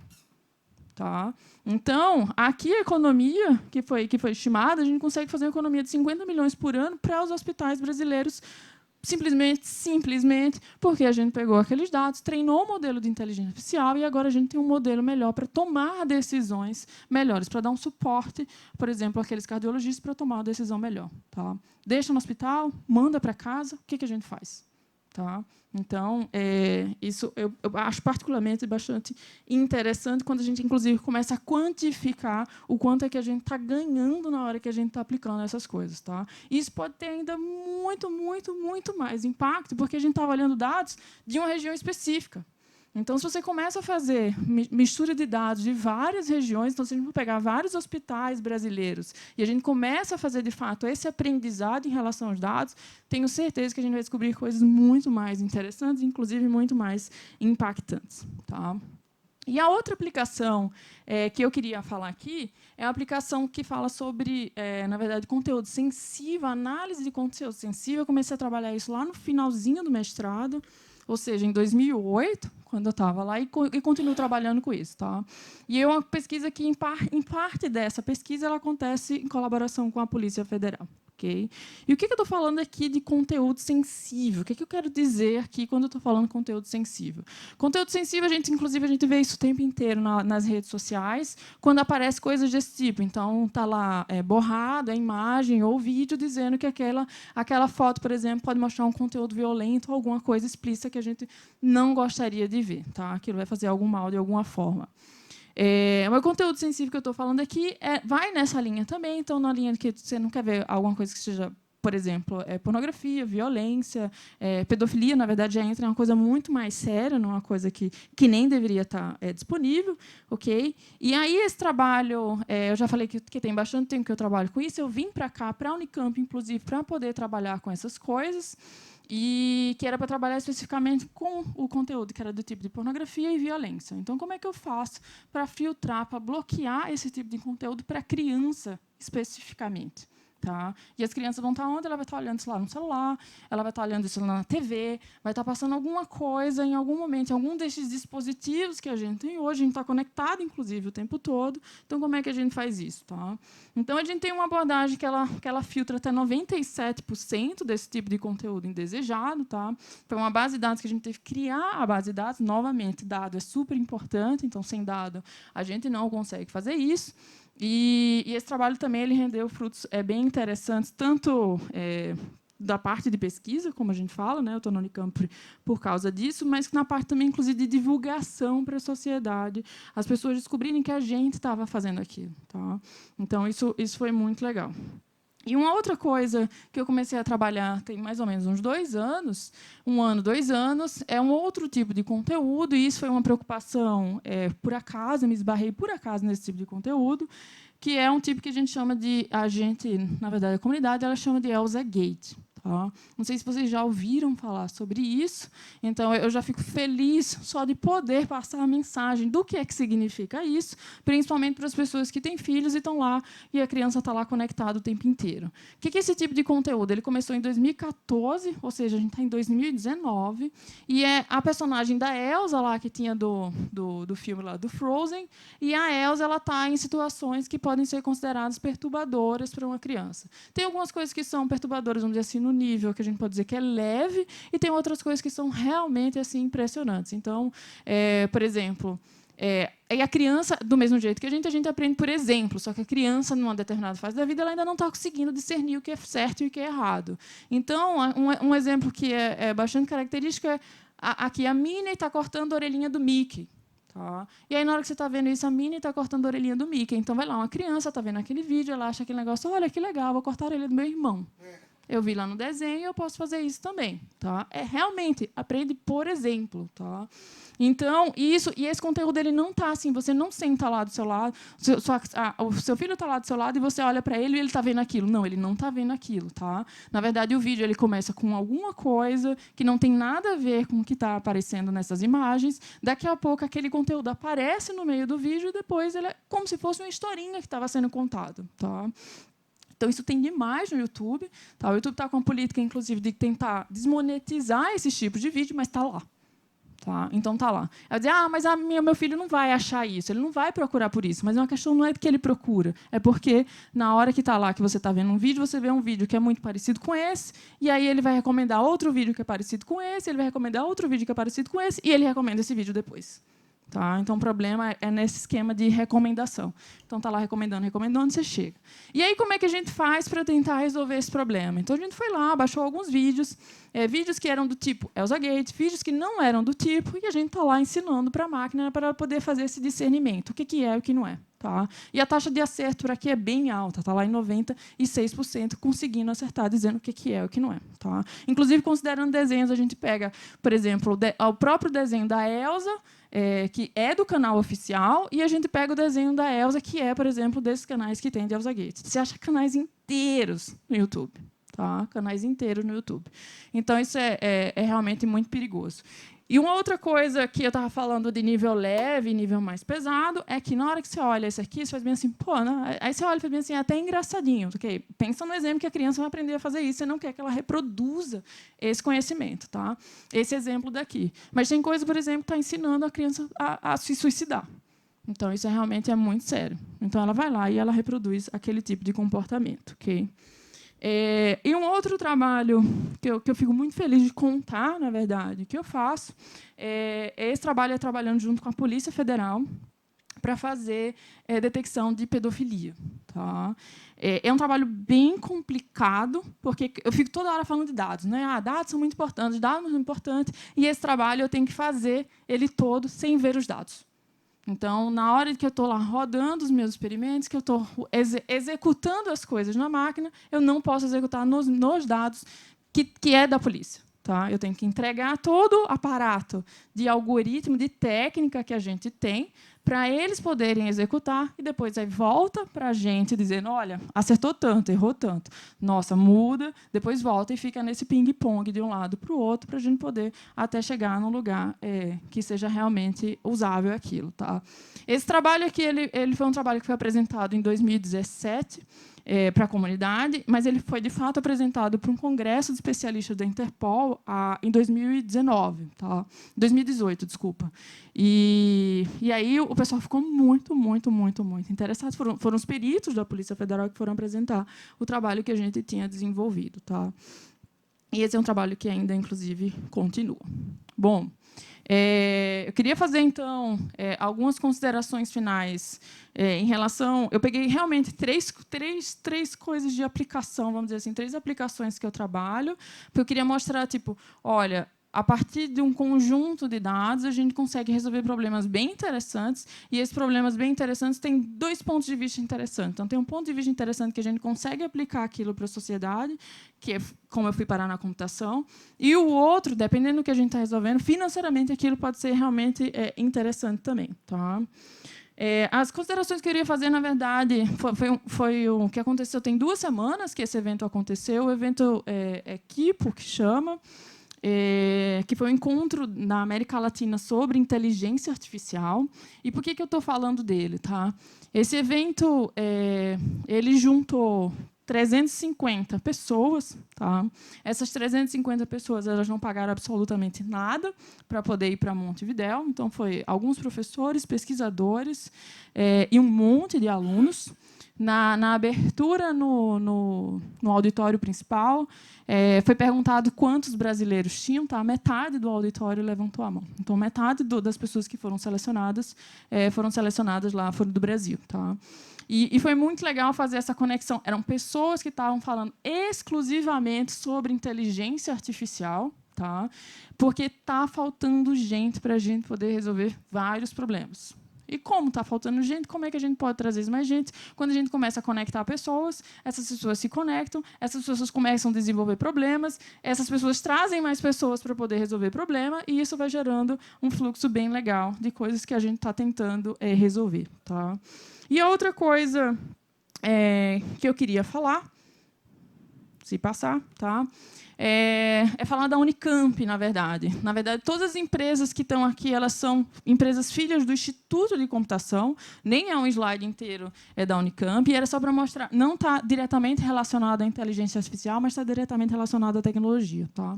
Tá? Então, aqui a economia que foi estimada, a gente consegue fazer uma economia de 50 milhões por ano para os hospitais brasileiros. Simplesmente porque a gente pegou aqueles dados, treinou o modelo de inteligência artificial e agora a gente tem um modelo melhor para tomar decisões melhores, para dar um suporte, por exemplo, àqueles cardiologistas para tomar uma decisão melhor. Tá? Deixa no hospital, manda para casa, o que a gente faz? Tá? Então, isso eu acho particularmente bastante interessante quando a gente, inclusive, começa a quantificar o quanto é que a gente está ganhando na hora que a gente está aplicando essas coisas. Tá? Isso pode ter ainda muito, muito, muito mais impacto, porque a gente está avaliando dados de uma região específica. Então, se você começa a fazer mistura de dados de várias regiões, então, se a gente for pegar vários hospitais brasileiros e a gente começa a fazer, de fato, esse aprendizado em relação aos dados, tenho certeza que a gente vai descobrir coisas muito mais interessantes, inclusive muito mais impactantes. Tá? E a outra aplicação que eu queria falar aqui é a aplicação que fala sobre, na verdade, conteúdo sensível, análise de conteúdo sensível. Eu comecei a trabalhar isso lá no finalzinho do mestrado, ou seja, em 2008, quando eu estava lá, e continuo trabalhando com isso. Tá? E é uma pesquisa que, em parte dessa pesquisa, ela acontece em colaboração com a Polícia Federal. Okay? E o que eu estou falando aqui de conteúdo sensível? O que eu quero dizer aqui quando eu estou falando de conteúdo sensível? Conteúdo sensível, inclusive, a gente vê isso o tempo inteiro nas redes sociais, quando aparece coisas desse tipo. Então, está lá borrado a imagem ou vídeo dizendo que aquela foto, por exemplo, pode mostrar um conteúdo violento ou alguma coisa explícita que a gente não gostaria de ver. Tá? Aquilo vai fazer algum mal de alguma forma. O conteúdo sensível que eu estou falando aqui vai nessa linha também. Então, na linha que você não quer ver alguma coisa que seja, por exemplo, pornografia, violência, pedofilia, na verdade, já entra em uma coisa muito mais séria, numa coisa que nem deveria estar disponível. Okay? E aí, esse trabalho, eu já falei que tem bastante tempo que eu trabalho com isso, eu vim para cá, para a Unicamp, inclusive, para poder trabalhar com essas coisas. e que era para trabalhar especificamente com o conteúdo que era do tipo de pornografia e violência. Então, como é que eu faço para filtrar, para bloquear esse tipo de conteúdo para criança especificamente? Tá? E as crianças vão estar onde? Ela vai estar olhando isso lá no celular, ela vai estar olhando isso lá na TV, vai estar passando alguma coisa em algum momento, em algum desses dispositivos que a gente tem hoje, a gente está conectado, inclusive, o tempo todo. Então, como é que a gente faz isso? Tá? Então, a gente tem uma abordagem que ela filtra até 97% desse tipo de conteúdo indesejado. Tá? Foi uma base de dados que a gente teve que criar a base de dados. Novamente, dado é super importante, então, sem dado, a gente não consegue fazer isso. E esse trabalho também ele rendeu frutos bem interessantes, tanto da parte de pesquisa, como a gente fala, né, eu estou no Unicamp por causa disso, mas na parte também, inclusive, de divulgação para a sociedade, as pessoas descobrirem que a gente estava fazendo aquilo. Tá? Então, isso foi muito legal. E uma outra coisa que eu comecei a trabalhar tem mais ou menos uns 2 anos, 1 ano, 2 anos, é um outro tipo de conteúdo, e isso foi uma preocupação por acaso, eu me esbarrei por acaso nesse tipo de conteúdo, que é um tipo que a gente chama de, na verdade, a comunidade ela chama de Elsa Gate. Tá? Não sei se vocês já ouviram falar sobre isso, então eu já fico feliz só de poder passar a mensagem do que é que significa isso, principalmente para as pessoas que têm filhos e estão lá e a criança está lá conectada o tempo inteiro. O que é esse tipo de conteúdo? Ele começou em 2014, ou seja, a gente está em 2019, e é a personagem da Elsa lá que tinha do filme lá do Frozen, e a Elsa ela está em situações que podem ser consideradas perturbadoras para uma criança. Tem algumas coisas que são perturbadoras, vamos dizer assim, no nível que a gente pode dizer que é leve, e tem outras coisas que são realmente assim impressionantes. Então, por exemplo, a criança, do mesmo jeito que a gente aprende por exemplo, só que a criança, numa determinada fase da vida, ela ainda não está conseguindo discernir o que é certo e o que é errado. Então, um exemplo que é bastante característico é aqui a Minnie está cortando a orelhinha do Mickey. Tá? E aí, na hora que você está vendo isso, a Minnie está cortando a orelhinha do Mickey. Então, vai lá, uma criança está vendo aquele vídeo, ela acha aquele negócio, olha, que legal, vou cortar a orelha do meu irmão. Eu vi lá no desenho e eu posso fazer isso também. Tá? Realmente, aprende por exemplo. Tá? Então, e esse conteúdo ele não está assim, você não senta lá do seu lado, o seu filho está lá do seu lado e você olha para ele e ele está vendo aquilo. Não, ele não está vendo aquilo. Tá? Na verdade, o vídeo ele começa com alguma coisa que não tem nada a ver com o que está aparecendo nessas imagens. Daqui a pouco, aquele conteúdo aparece no meio do vídeo e depois ele é como se fosse uma historinha que estava sendo contada. Tá? Então, isso tem demais no YouTube. Tá? O YouTube está com a política, inclusive, de tentar desmonetizar esses tipos de vídeo, mas está lá. Tá? Então, está lá. Ela diz, mas meu filho não vai achar isso, ele não vai procurar por isso. Mas a questão não é que ele procura, é porque, na hora que está lá, que você está vendo um vídeo, você vê um vídeo que é muito parecido com esse, e aí ele vai recomendar outro vídeo que é parecido com esse, ele vai recomendar outro vídeo que é parecido com esse, e ele recomenda esse vídeo depois. Tá? Então, o problema é nesse esquema de recomendação. Então, está lá recomendando, você chega. E aí, como é que a gente faz para tentar resolver esse problema? Então, a gente foi lá, baixou alguns vídeos, vídeos que eram do tipo Elsa Gate, vídeos que não eram do tipo, e a gente está lá ensinando para a máquina para poder fazer esse discernimento, o que é e o que não é. Tá? E a taxa de acerto por aqui é bem alta, está lá em 96%, conseguindo acertar, dizendo o que é e o que não é. Tá? Inclusive, considerando desenhos, a gente pega, por exemplo, o próprio desenho da Elsa, que é do canal oficial, e a gente pega o desenho da Elsa, que é, por exemplo, desses canais que tem de Elsa Gate. Você acha canais inteiros no YouTube. Tá? Canais inteiros no YouTube. Então, isso é realmente muito perigoso. E uma outra coisa que eu estava falando de nível leve e nível mais pesado é que, na hora que você olha esse aqui, você faz bem assim, aí você olha e faz bem assim, é até engraçadinho. Okay? Pensa no exemplo que a criança vai aprender a fazer isso, você não quer que ela reproduza esse conhecimento. Tá? Esse exemplo daqui. Mas tem coisa, por exemplo, que está ensinando a criança a se suicidar. Então, isso realmente é muito sério. Então, ela vai lá e ela reproduz aquele tipo de comportamento. Okay? E um outro trabalho que eu fico muito feliz de contar, na verdade, que eu faço, esse trabalho é trabalhando junto com a Polícia Federal para fazer detecção de pedofilia. Tá? É um trabalho bem complicado, porque eu fico toda hora falando de dados. Né? Dados são muito importantes, e esse trabalho eu tenho que fazer ele todo sem ver os dados. Então, na hora que eu estou lá rodando os meus experimentos, que eu estou executando as coisas na máquina, eu não posso executar nos dados que é da polícia. Tá? Eu tenho que entregar todo o aparato de algoritmo, de técnica que a gente tem, para eles poderem executar, e depois aí volta para a gente dizendo, olha, acertou tanto, errou tanto. Nossa, muda, depois volta e fica nesse ping-pong de um lado para o outro, para a gente poder até chegar num lugar que seja realmente usável aquilo. Tá? Esse trabalho aqui ele foi um trabalho que foi apresentado em 2017, para a comunidade, mas ele foi, de fato, apresentado para um congresso de especialistas da Interpol em 2019, tá? 2018, desculpa. E aí o pessoal ficou muito interessado. Foram os peritos da Polícia Federal que foram apresentar o trabalho que a gente tinha desenvolvido. Tá? E esse é um trabalho que ainda, inclusive, continua. Bom, eu queria fazer, então, algumas considerações finais em relação... Eu peguei, realmente, três coisas de aplicação, vamos dizer assim, 3 aplicações que eu trabalho, porque eu queria mostrar, tipo, olha, a partir de um conjunto de dados, a gente consegue resolver problemas bem interessantes, e esses problemas bem interessantes têm 2 pontos de vista interessantes. Então, tem um ponto de vista interessante que a gente consegue aplicar aquilo para a sociedade, que é como eu fui parar na computação, e o outro, dependendo do que a gente está resolvendo, financeiramente, aquilo pode ser realmente interessante também. Tá? As considerações que eu queria fazer, na verdade, foi o que aconteceu. Tem 2 semanas que esse evento aconteceu, o evento Kipo, que chama, que foi um encontro na América Latina sobre inteligência artificial. E por que eu estou falando dele? Tá? Esse evento ele juntou 350 pessoas. Tá? Essas 350 pessoas elas não pagaram absolutamente nada para poder ir para Montevidéu. Então, foi alguns professores, pesquisadores e um monte de alunos. Na abertura, no auditório principal, foi perguntado quantos brasileiros tinham. Tá? Metade do auditório levantou a mão. Então, metade das pessoas que foram selecionadas lá foram do Brasil. Tá? E foi muito legal fazer essa conexão. Eram pessoas que estavam falando exclusivamente sobre inteligência artificial, tá? Porque está faltando gente para a gente poder resolver vários problemas. E como está faltando gente, como é que a gente pode trazer mais gente? Quando a gente começa a conectar pessoas, essas pessoas se conectam, essas pessoas começam a desenvolver problemas, essas pessoas trazem mais pessoas para poder resolver problema, e isso vai gerando um fluxo bem legal de coisas que a gente está tentando resolver. Tá? E a outra coisa que eu queria falar, se passar, tá? É falar da Unicamp, na verdade. Na verdade, todas as empresas que estão aqui, elas são empresas filhas do Instituto de Computação. Nem é um slide inteiro da Unicamp. E era só para mostrar, não está diretamente relacionado à inteligência artificial, mas está diretamente relacionado à tecnologia. Tá?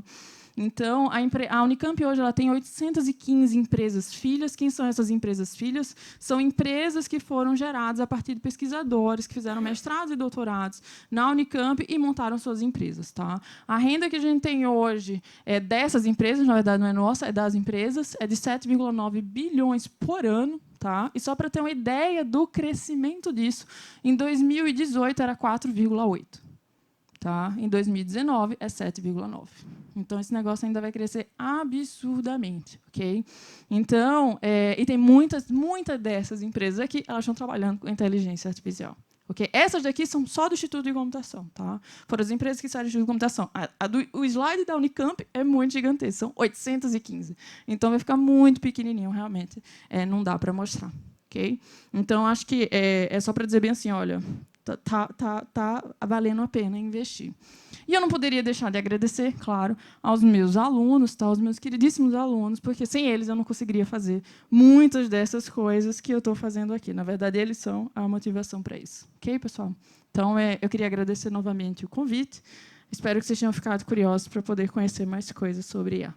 Então, a Unicamp hoje ela tem 815 empresas filhas. Quem são essas empresas filhas? São empresas que foram geradas a partir de pesquisadores que fizeram mestrados e doutorados na Unicamp e montaram suas empresas. Tá? A renda que a gente tem hoje dessas empresas, na verdade não é nossa, é das empresas, é de 7,9 bilhões por ano. Tá? E só para ter uma ideia do crescimento disso, em 2018 era 4,8. Tá? Em 2019 é 7,9. Então esse negócio ainda vai crescer absurdamente, ok? Então, e tem muitas dessas empresas aqui, elas estão trabalhando com inteligência artificial, ok? Essas daqui são só do Instituto de Computação, tá? Foram as empresas que saíram do Instituto de Computação. O slide da Unicamp é muito gigantesco, são 815. Então vai ficar muito pequenininho, realmente, não dá para mostrar, ok? Então acho que é só para dizer bem assim, olha. Tá valendo a pena investir. E eu não poderia deixar de agradecer, claro, aos meus alunos, tá, aos meus queridíssimos alunos, porque sem eles eu não conseguiria fazer muitas dessas coisas que eu estou fazendo aqui. Na verdade, eles são a motivação para isso. Ok, pessoal? Então, eu queria agradecer novamente o convite. Espero que vocês tenham ficado curiosos para poder conhecer mais coisas sobre IA.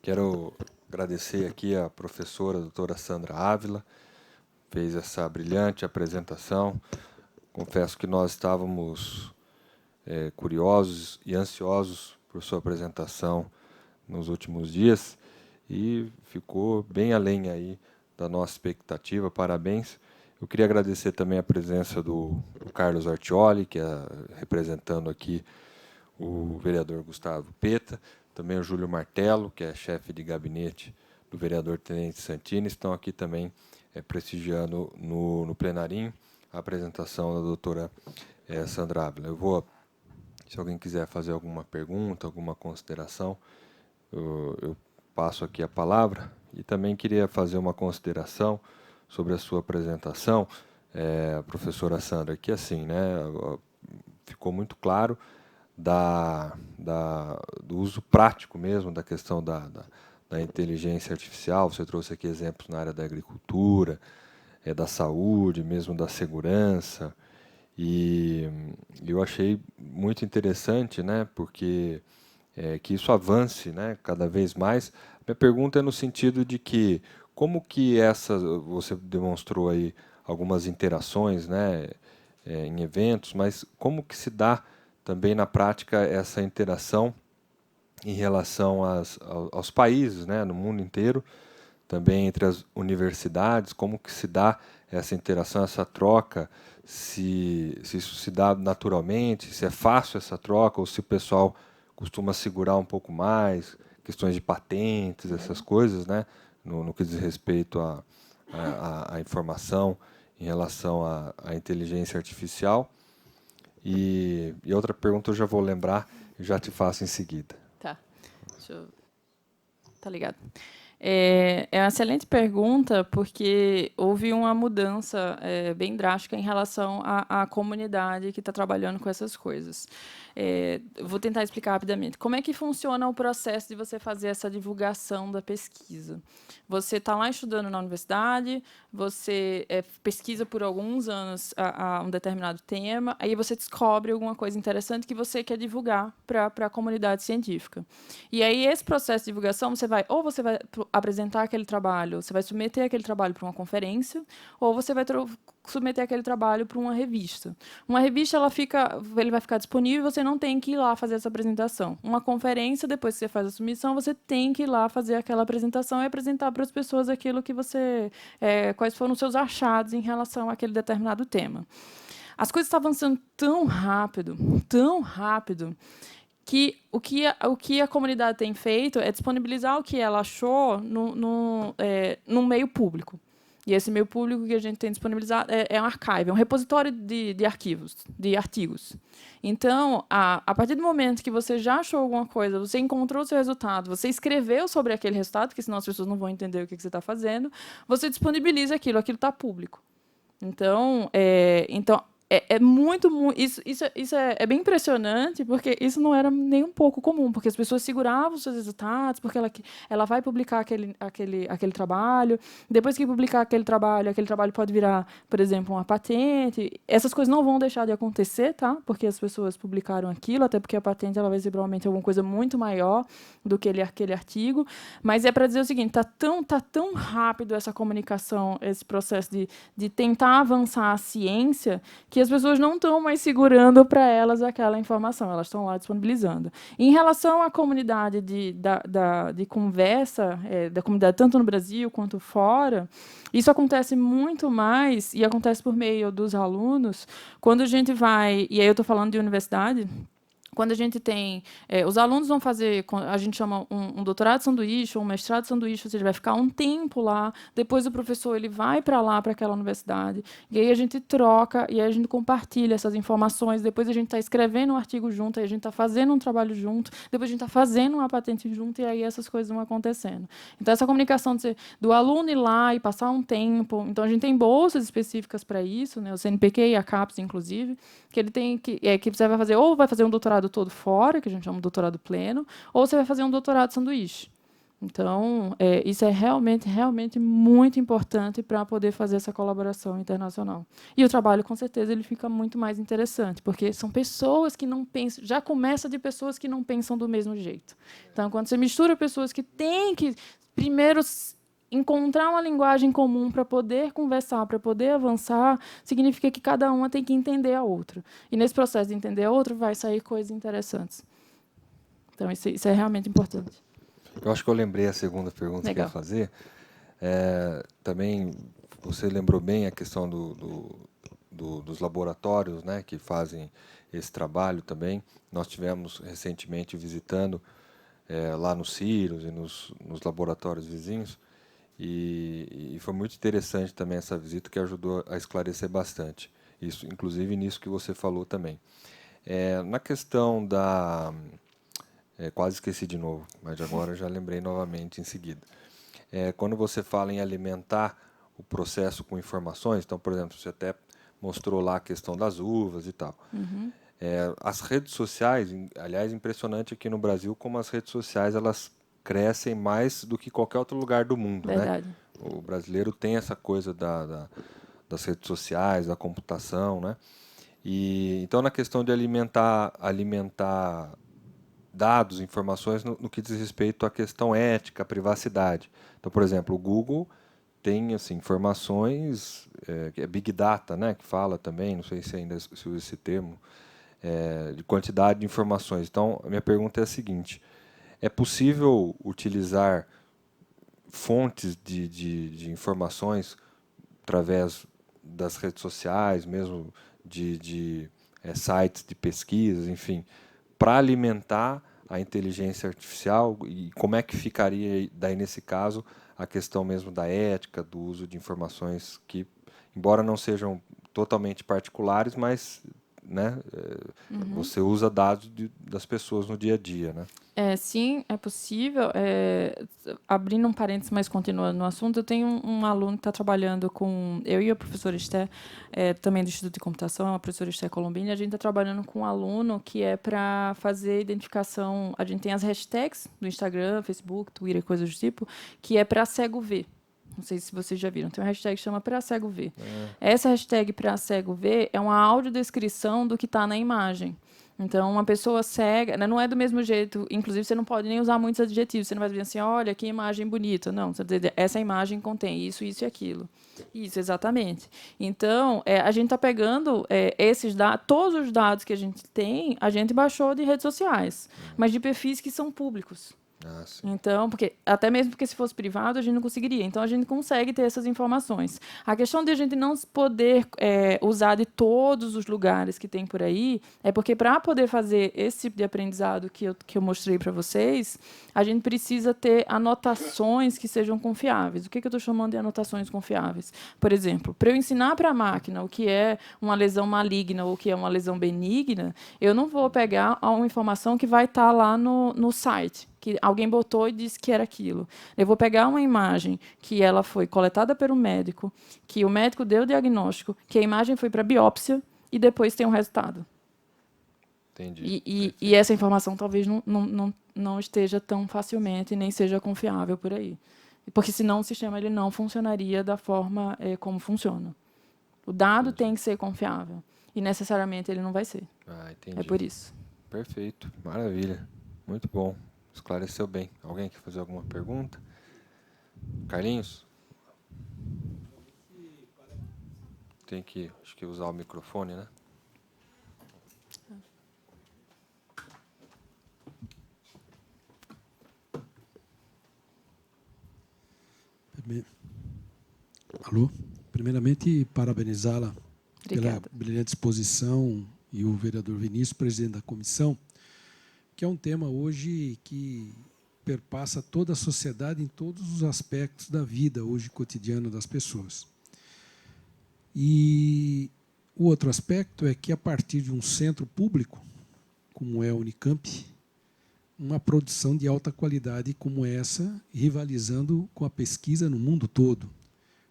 Quero agradecer aqui a professora, a doutora Sandra Ávila, fez essa brilhante apresentação. Confesso que nós estávamos curiosos e ansiosos por sua apresentação nos últimos dias e ficou bem além aí da nossa expectativa. Parabéns. Eu queria agradecer também a presença do Carlos Artioli, que é representando aqui o vereador Gustavo Peta, também o Júlio Martello, que é chefe de gabinete do vereador Tenente Santini, estão aqui também prestigiando no plenarinho a apresentação da doutora Sandra Ávila. Eu vou, se alguém quiser fazer alguma pergunta, alguma consideração, eu passo aqui a palavra. E também queria fazer uma consideração sobre a sua apresentação, professora Sandra, que assim, né, ficou muito claro do uso prático mesmo da questão da inteligência artificial. Você trouxe aqui exemplos na área da agricultura, da saúde, mesmo da segurança, e eu achei muito interessante, né, porque que isso avance, né, cada vez mais. Minha pergunta é no sentido de que como que você demonstrou aí algumas interações, né, em eventos, mas como que se dá também na prática essa interação em relação aos países, né, no mundo inteiro, também entre as universidades, como que se dá essa interação, essa troca, se isso se dá naturalmente, se é fácil essa troca, ou se o pessoal costuma segurar um pouco mais, questões de patentes, essas coisas, né, no que diz respeito à informação em relação à inteligência artificial. E outra pergunta eu já vou lembrar e já te faço em seguida. Tá. Tá ligado. É uma excelente pergunta, porque houve uma mudança bem drástica em relação à comunidade que está trabalhando com essas coisas. Vou tentar explicar rapidamente. Como é que funciona o processo de você fazer essa divulgação da pesquisa? Você está lá estudando na universidade, você pesquisa por alguns anos a um determinado tema, aí você descobre alguma coisa interessante que você quer divulgar para a comunidade científica. E aí, esse processo de divulgação, você vai apresentar aquele trabalho, você vai submeter aquele trabalho para uma conferência, ou você vai submeter aquele trabalho para uma revista. Uma revista, ele vai ficar disponível e você não tem que ir lá fazer essa apresentação. Uma conferência, depois que você faz a submissão, você tem que ir lá fazer aquela apresentação e apresentar para as pessoas aquilo que quais foram os seus achados em relação àquele determinado tema. As coisas estão avançando tão rápido, que o que a comunidade tem feito é disponibilizar o que ela achou no meio público. E esse meio público que a gente tem disponibilizado é um archive, é um repositório de arquivos, de artigos. Então, a partir do momento que você já achou alguma coisa, você encontrou o seu resultado, você escreveu sobre aquele resultado, porque senão as pessoas não vão entender o que você está fazendo, você disponibiliza aquilo está público. Então, isso é bem impressionante, porque isso não era nem um pouco comum, porque as pessoas seguravam os seus resultados, porque ela vai publicar aquele trabalho, depois que publicar aquele trabalho pode virar, por exemplo, uma patente. Essas coisas não vão deixar de acontecer, tá? Porque as pessoas publicaram aquilo, até porque a patente ela vai ser provavelmente alguma coisa muito maior do que aquele artigo, mas é para dizer o seguinte, tá tão rápido essa comunicação, esse processo de tentar avançar a ciência, que as pessoas não estão mais segurando para elas aquela informação, elas estão lá disponibilizando. Em relação à comunidade de conversa, da comunidade tanto no Brasil quanto fora, isso acontece muito mais, e acontece por meio dos alunos, quando a gente vai, e aí eu estou falando de universidade, quando a gente tem... os alunos vão fazer, a gente chama um doutorado de sanduíche, ou um mestrado de sanduíche, ou seja, vai ficar um tempo lá, depois o professor ele vai para lá, para aquela universidade, e aí a gente troca, e aí a gente compartilha essas informações, depois a gente está escrevendo um artigo junto, aí a gente está fazendo um trabalho junto, depois a gente está fazendo uma patente junto, e aí essas coisas vão acontecendo. Então, essa comunicação do aluno ir lá e passar um tempo... Então, a gente tem bolsas específicas para isso, né, o CNPq e a CAPES, inclusive, que ele tem que você vai fazer, ou vai fazer um doutorado todo fora, que a gente chama de doutorado pleno, ou você vai fazer um doutorado de sanduíche. Então, isso é realmente muito importante para poder fazer essa colaboração internacional. E o trabalho, com certeza, ele fica muito mais interessante, porque são pessoas que não pensam, já começa de pessoas que não pensam do mesmo jeito. Então, quando você mistura pessoas que têm que, primeiro, encontrar uma linguagem comum para poder conversar, para poder avançar, significa que cada uma tem que entender a outra. E, nesse processo de entender a outra, vai sair coisas interessantes. Então, isso é realmente importante. Eu acho que eu lembrei a segunda pergunta Legal. que eu ia fazer. Também, você lembrou bem a questão dos laboratórios, né, que fazem esse trabalho também. Nós tivemos recentemente visitando lá nos CIROS e nos laboratórios vizinhos. E foi muito interessante também essa visita, que ajudou a esclarecer bastante. Isso, inclusive nisso que você falou também. Na questão da... quase esqueci de novo, mas agora já lembrei novamente em seguida. Quando você fala em alimentar o processo com informações, então, por exemplo, você até mostrou lá a questão das uvas e tal. As redes sociais, aliás, impressionante aqui no Brasil como as redes sociais elas crescem mais do que qualquer outro lugar do mundo. Verdade. Né? O brasileiro tem essa coisa das redes sociais, da computação, né? E então na questão de alimentar dados, informações no que diz respeito à questão ética, privacidade. Então, por exemplo, o Google tem assim, informações, que é Big Data, né, que fala também, não sei se ainda se usa esse termo, de quantidade de informações. Então, a minha pergunta é a seguinte: é possível utilizar fontes de informações através das redes sociais, mesmo de sites de pesquisas, enfim, para alimentar a inteligência artificial? E como é que ficaria daí nesse caso a questão mesmo da ética, do uso de informações que, embora não sejam totalmente particulares, mas, né, você usa dados das pessoas no dia a dia, né? Sim, é possível. Abrindo um parênteses, mas continuando no assunto, eu tenho um aluno que está trabalhando com... Eu e a professora Esté, também do Instituto de Computação, a professora Esté Colombini, a gente está trabalhando com um aluno que é para fazer identificação... A gente tem as hashtags do Instagram, Facebook, Twitter, coisas do tipo, que é para cego ver. Não sei se vocês já viram. Tem uma hashtag que chama para cego ver. Essa hashtag para cego ver é uma audiodescrição do que está na imagem. Então, uma pessoa cega, né, não é do mesmo jeito, inclusive você não pode nem usar muitos adjetivos, você não vai dizer assim, olha, que imagem bonita. Não, você vai dizer, essa imagem contém isso, isso e aquilo. Isso, exatamente. Então, a gente está pegando esses dados, todos os dados que a gente tem, a gente baixou de redes sociais, mas de perfis que são públicos. Então, até mesmo porque se fosse privado, a gente não conseguiria. Então, a gente consegue ter essas informações. A questão de a gente não poder usar de todos os lugares que tem por aí é porque, para poder fazer esse tipo de aprendizado que eu mostrei para vocês, a gente precisa ter anotações que sejam confiáveis. O que eu estou chamando de anotações confiáveis? Por exemplo, para eu ensinar para a máquina o que é uma lesão maligna ou o que é uma lesão benigna, eu não vou pegar uma informação que vai estar lá no site, que alguém botou e disse que era aquilo. Eu vou pegar uma imagem que ela foi coletada pelo médico, que o médico deu o diagnóstico, que a imagem foi para biópsia e depois tem um resultado. Entendi. E essa informação talvez não esteja tão facilmente, nem seja confiável por aí. Porque, senão, o sistema ele não funcionaria da forma como funciona. O dado tem que ser confiável. E, necessariamente, ele não vai ser. Entendi. É por isso. Perfeito. Maravilha. Muito bom. Esclareceu bem. Alguém quer fazer alguma pergunta? Carlinhos? Tem que, acho que usar o microfone, né? Alô? Primeiramente, parabenizá-la pela brilhante exposição e o vereador Vinícius, presidente da comissão, que é um tema hoje que perpassa toda a sociedade em todos os aspectos da vida hoje cotidiana das pessoas. E o outro aspecto é que, a partir de um centro público, como é a Unicamp, uma produção de alta qualidade como essa, rivalizando com a pesquisa no mundo todo,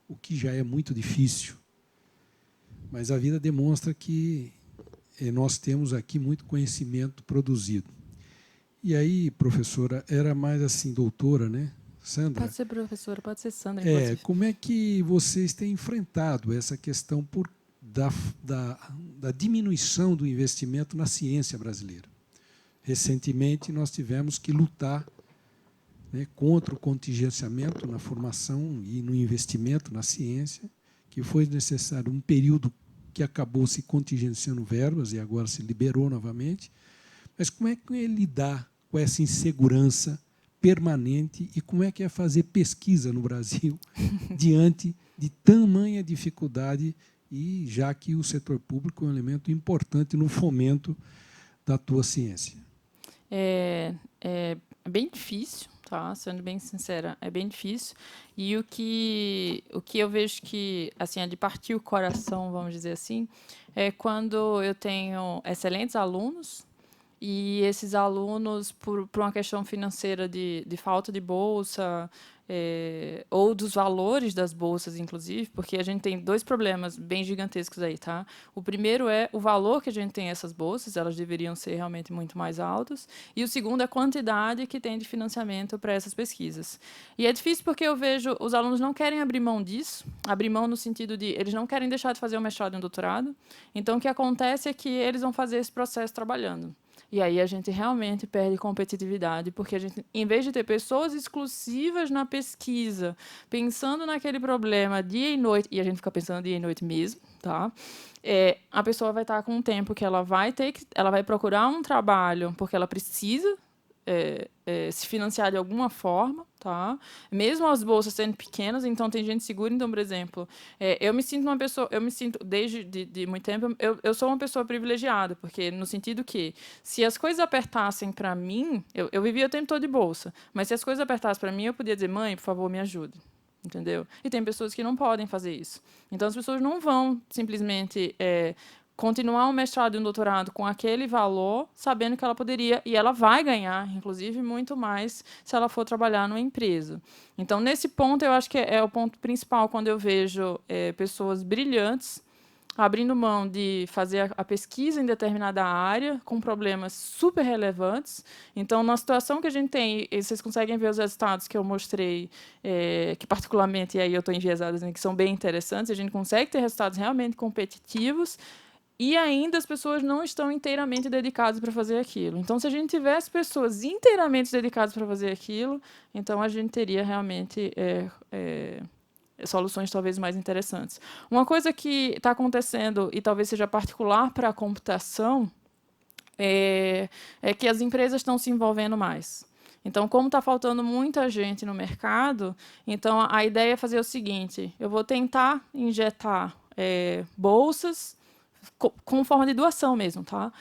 o que já é muito difícil. Mas a vida demonstra que nós temos aqui muito conhecimento produzido. E aí, professora, era mais assim, doutora, né? Sandra? Pode ser professora, pode ser Sandra. Como é que vocês têm enfrentado essa questão da diminuição do investimento na ciência brasileira? Recentemente, nós tivemos que lutar, né, contra o contingenciamento na formação e no investimento na ciência, que foi necessário um período que acabou se contingenciando verbas e agora se liberou novamente. Mas como é que ele lidar com essa insegurança permanente e como é que é fazer pesquisa no Brasil diante de tamanha dificuldade, e já que o setor público é um elemento importante no fomento da tua ciência? é bem difícil, tá? Sendo bem sincera, é bem difícil. E o que eu vejo que, assim, é de partir o coração, vamos dizer assim, é quando eu tenho excelentes alunos e esses alunos, por uma questão financeira de falta de bolsa, ou dos valores das bolsas, inclusive, porque a gente tem 2 problemas bem gigantescos aí, tá? O primeiro é o valor que a gente tem essas bolsas, elas deveriam ser realmente muito mais altas, e o segundo é a quantidade que tem de financiamento para essas pesquisas. E é difícil porque eu vejo os alunos não querem abrir mão disso, abrir mão no sentido de eles não querem deixar de fazer um mestrado e um doutorado, então o que acontece é que eles vão fazer esse processo trabalhando. E aí a gente realmente perde competitividade, porque a gente, em vez de ter pessoas exclusivas na pesquisa, pensando naquele problema dia e noite, e a gente fica pensando dia e noite mesmo, tá? A pessoa vai estar com um tempo que ela vai procurar um trabalho porque ela precisa se financiar de alguma forma, tá? Mesmo as bolsas sendo pequenas, então tem gente segura. Então, por exemplo, eu me sinto desde de muito tempo, eu sou uma pessoa privilegiada, porque no sentido que se as coisas apertassem para mim, eu vivia o tempo todo de bolsa, mas se as coisas apertassem para mim, eu podia dizer, mãe, por favor, me ajude. Entendeu? E tem pessoas que não podem fazer isso. Então, as pessoas não vão simplesmente continuar um mestrado e um doutorado com aquele valor, sabendo que ela poderia, e ela vai ganhar, inclusive, muito mais se ela for trabalhar numa empresa. Então, nesse ponto, eu acho que é o ponto principal quando eu vejo pessoas brilhantes abrindo mão de fazer a pesquisa em determinada área, com problemas super relevantes. Então, na situação que a gente tem, e vocês conseguem ver os resultados que eu mostrei, que particularmente, e aí eu estou enviesada, que são bem interessantes, a gente consegue ter resultados realmente competitivos, e ainda as pessoas não estão inteiramente dedicadas para fazer aquilo. Então, se a gente tivesse pessoas inteiramente dedicadas para fazer aquilo, então a gente teria realmente soluções talvez mais interessantes. Uma coisa que está acontecendo, e talvez seja particular para a computação, é que as empresas estão se envolvendo mais. Então, como está faltando muita gente no mercado, então a ideia é fazer o seguinte, eu vou tentar injetar bolsas com forma de doação mesmo, tá?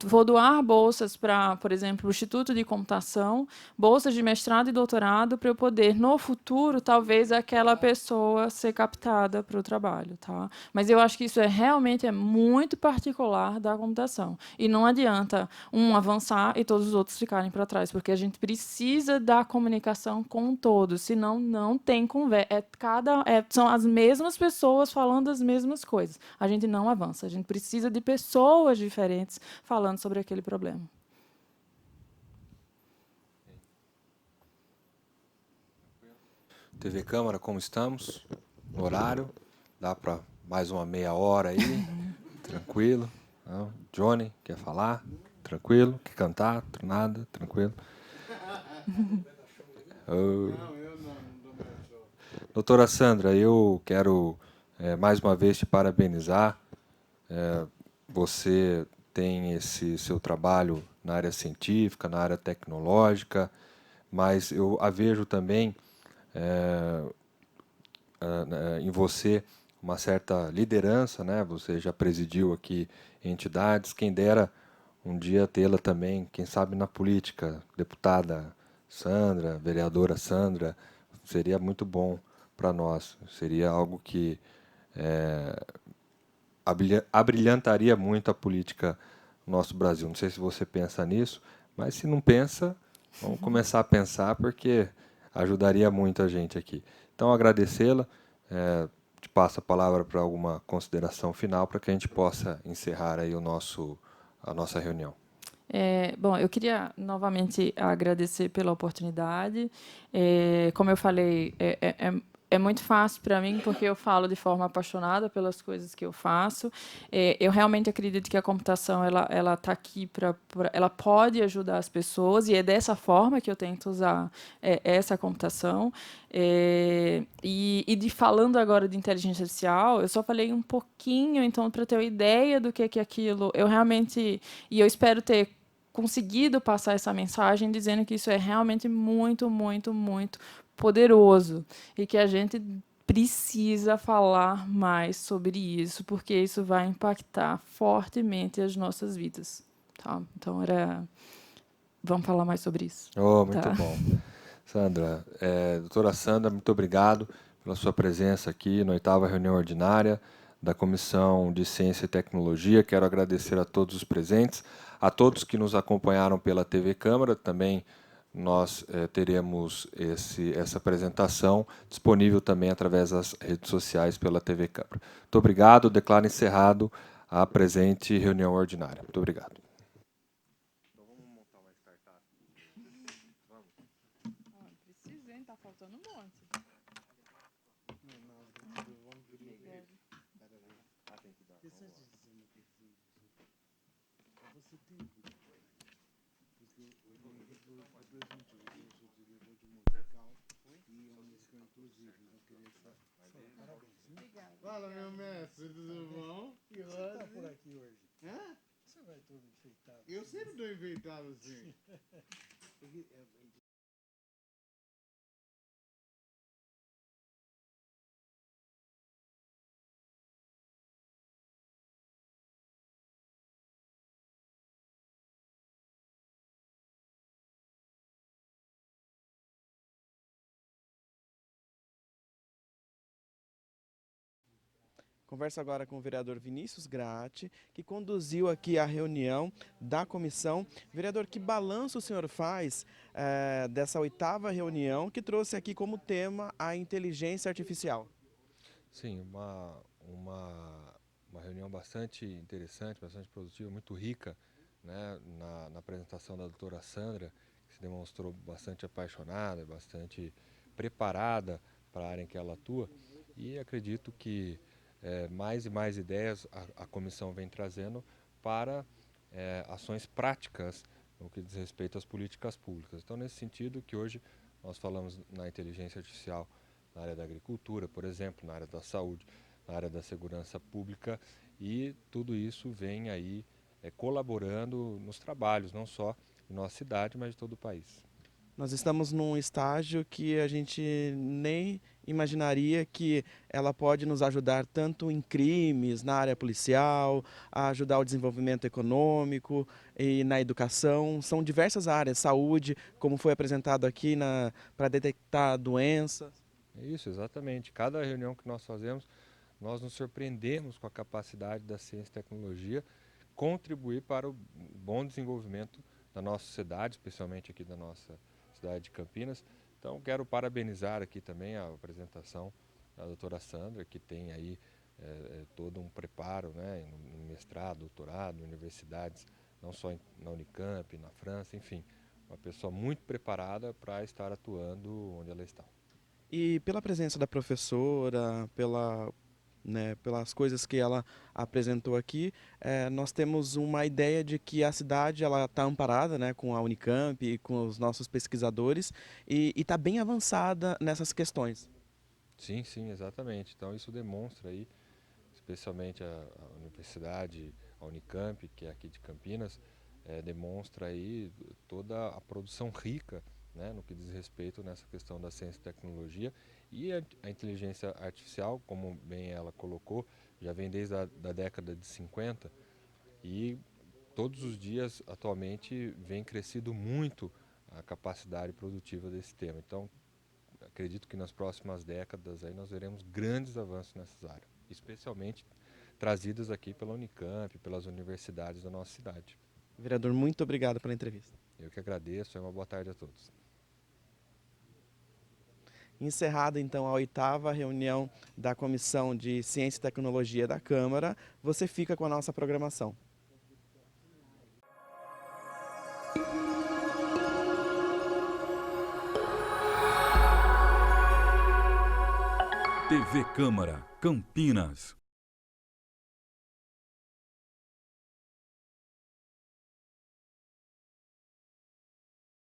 Vou doar bolsas para, por exemplo, o Instituto de Computação, bolsas de mestrado e doutorado, para eu poder, no futuro, talvez aquela pessoa ser captada para o trabalho. Tá? Mas eu acho que isso realmente é muito particular da computação. E não adianta um avançar e todos os outros ficarem para trás, porque a gente precisa da comunicação com todos, senão não tem conversa. São as mesmas pessoas falando as mesmas coisas. A gente não avança, a gente precisa de pessoas diferentes falando sobre aquele problema. TV Câmara, como estamos? No horário? Dá para mais uma meia hora aí? Tranquilo? Não? Johnny, quer falar? Tranquilo? Quer cantar? Nada? Tranquilo? Doutora Sandra, eu quero mais uma vez te parabenizar. Você tem esse seu trabalho na área científica, na área tecnológica, mas eu a vejo também em você uma certa liderança, né? Você já presidiu aqui entidades, quem dera um dia tê-la também, quem sabe na política, deputada Sandra, vereadora Sandra, seria muito bom para nós, seria algo que abrilhantaria muito a política no nosso Brasil. Não sei se você pensa nisso, mas se não pensa, vamos começar a pensar, porque ajudaria muito a gente aqui. Então, agradecê-la, te passo a palavra para alguma consideração final, para que a gente possa encerrar aí a nossa reunião. Bom, eu queria novamente agradecer pela oportunidade. Como eu falei, é muito fácil para mim, porque eu falo de forma apaixonada pelas coisas que eu faço. Eu realmente acredito que a computação ela está aqui ela pode ajudar as pessoas, e é dessa forma que eu tento usar essa computação. Falando agora de inteligência artificial, eu só falei um pouquinho, então, para ter uma ideia do que é aquilo. Eu realmente, e eu espero ter conseguido passar essa mensagem dizendo que isso é realmente muito, muito, muito poderoso e que a gente precisa falar mais sobre isso, porque isso vai impactar fortemente as nossas vidas. Tá? Então, vamos falar mais sobre isso. Oh, muito Tá. bom. Sandra, doutora Sandra, muito obrigado pela sua presença aqui na 8ª reunião ordinária da Comissão de Ciência e Tecnologia. Quero agradecer a todos os presentes, a todos que nos acompanharam pela TV Câmara. Também nós teremos essa apresentação disponível também através das redes sociais pela TV Câmara. Muito obrigado. Declaro encerrado a presente reunião ordinária. Muito obrigado. Tá faltando um monte. Fala, meu mestre, tudo bom? Que rosa? Você tá por aqui hoje? Hã? Você vai todo enfeitado. Eu sempre dou enfeitado assim. Converso agora com o vereador Vinícius Gratti, que conduziu aqui a reunião da comissão. Vereador, que balanço o senhor faz dessa 8ª reunião que trouxe aqui como tema a inteligência artificial? Sim, uma reunião bastante interessante, bastante produtiva, muito rica, né, na apresentação da doutora Sandra, que se demonstrou bastante apaixonada, bastante preparada para a área em que ela atua, e acredito que mais e mais ideias a comissão vem trazendo para ações práticas no que diz respeito às políticas públicas. Então, nesse sentido que hoje nós falamos na inteligência artificial na área da agricultura, por exemplo, na área da saúde, na área da segurança pública, e tudo isso vem aí colaborando nos trabalhos, não só em nossa cidade, mas de todo o país. Nós estamos num estágio que a gente nem imaginaria que ela pode nos ajudar tanto em crimes, na área policial, a ajudar o desenvolvimento econômico e na educação. São diversas áreas, saúde, como foi apresentado aqui para detectar doenças. Isso, exatamente. Cada reunião que nós fazemos, nós nos surpreendemos com a capacidade da ciência e tecnologia contribuir para o bom desenvolvimento da nossa sociedade, especialmente aqui da nossa cidade de Campinas. Então, quero parabenizar aqui também a apresentação da doutora Sandra, que tem aí todo um preparo, né, em mestrado, doutorado, universidades, não só na Unicamp, na França, enfim, uma pessoa muito preparada para estar atuando onde ela está. E pela presença da professora, pelas coisas que ela apresentou aqui, nós temos uma ideia de que a cidade está amparada, né, com a Unicamp e com os nossos pesquisadores e está bem avançada nessas questões. Sim, sim, exatamente. Então isso demonstra aí, especialmente a universidade, a Unicamp, que é aqui de Campinas, demonstra aí toda a produção rica, né, no que diz respeito nessa questão da ciência e tecnologia, e a inteligência artificial, como bem ela colocou, já vem desde a década de 50 e todos os dias atualmente vem crescido muito a capacidade produtiva desse tema. Então, acredito que nas próximas décadas aí nós veremos grandes avanços nessas áreas, especialmente trazidas aqui pela Unicamp, pelas universidades da nossa cidade. Vereador, muito obrigado pela entrevista. Eu que agradeço e uma boa tarde a todos. Encerrada então a 8ª reunião da Comissão de Ciência e Tecnologia da Câmara, você fica com a nossa programação. TV Câmara, Campinas.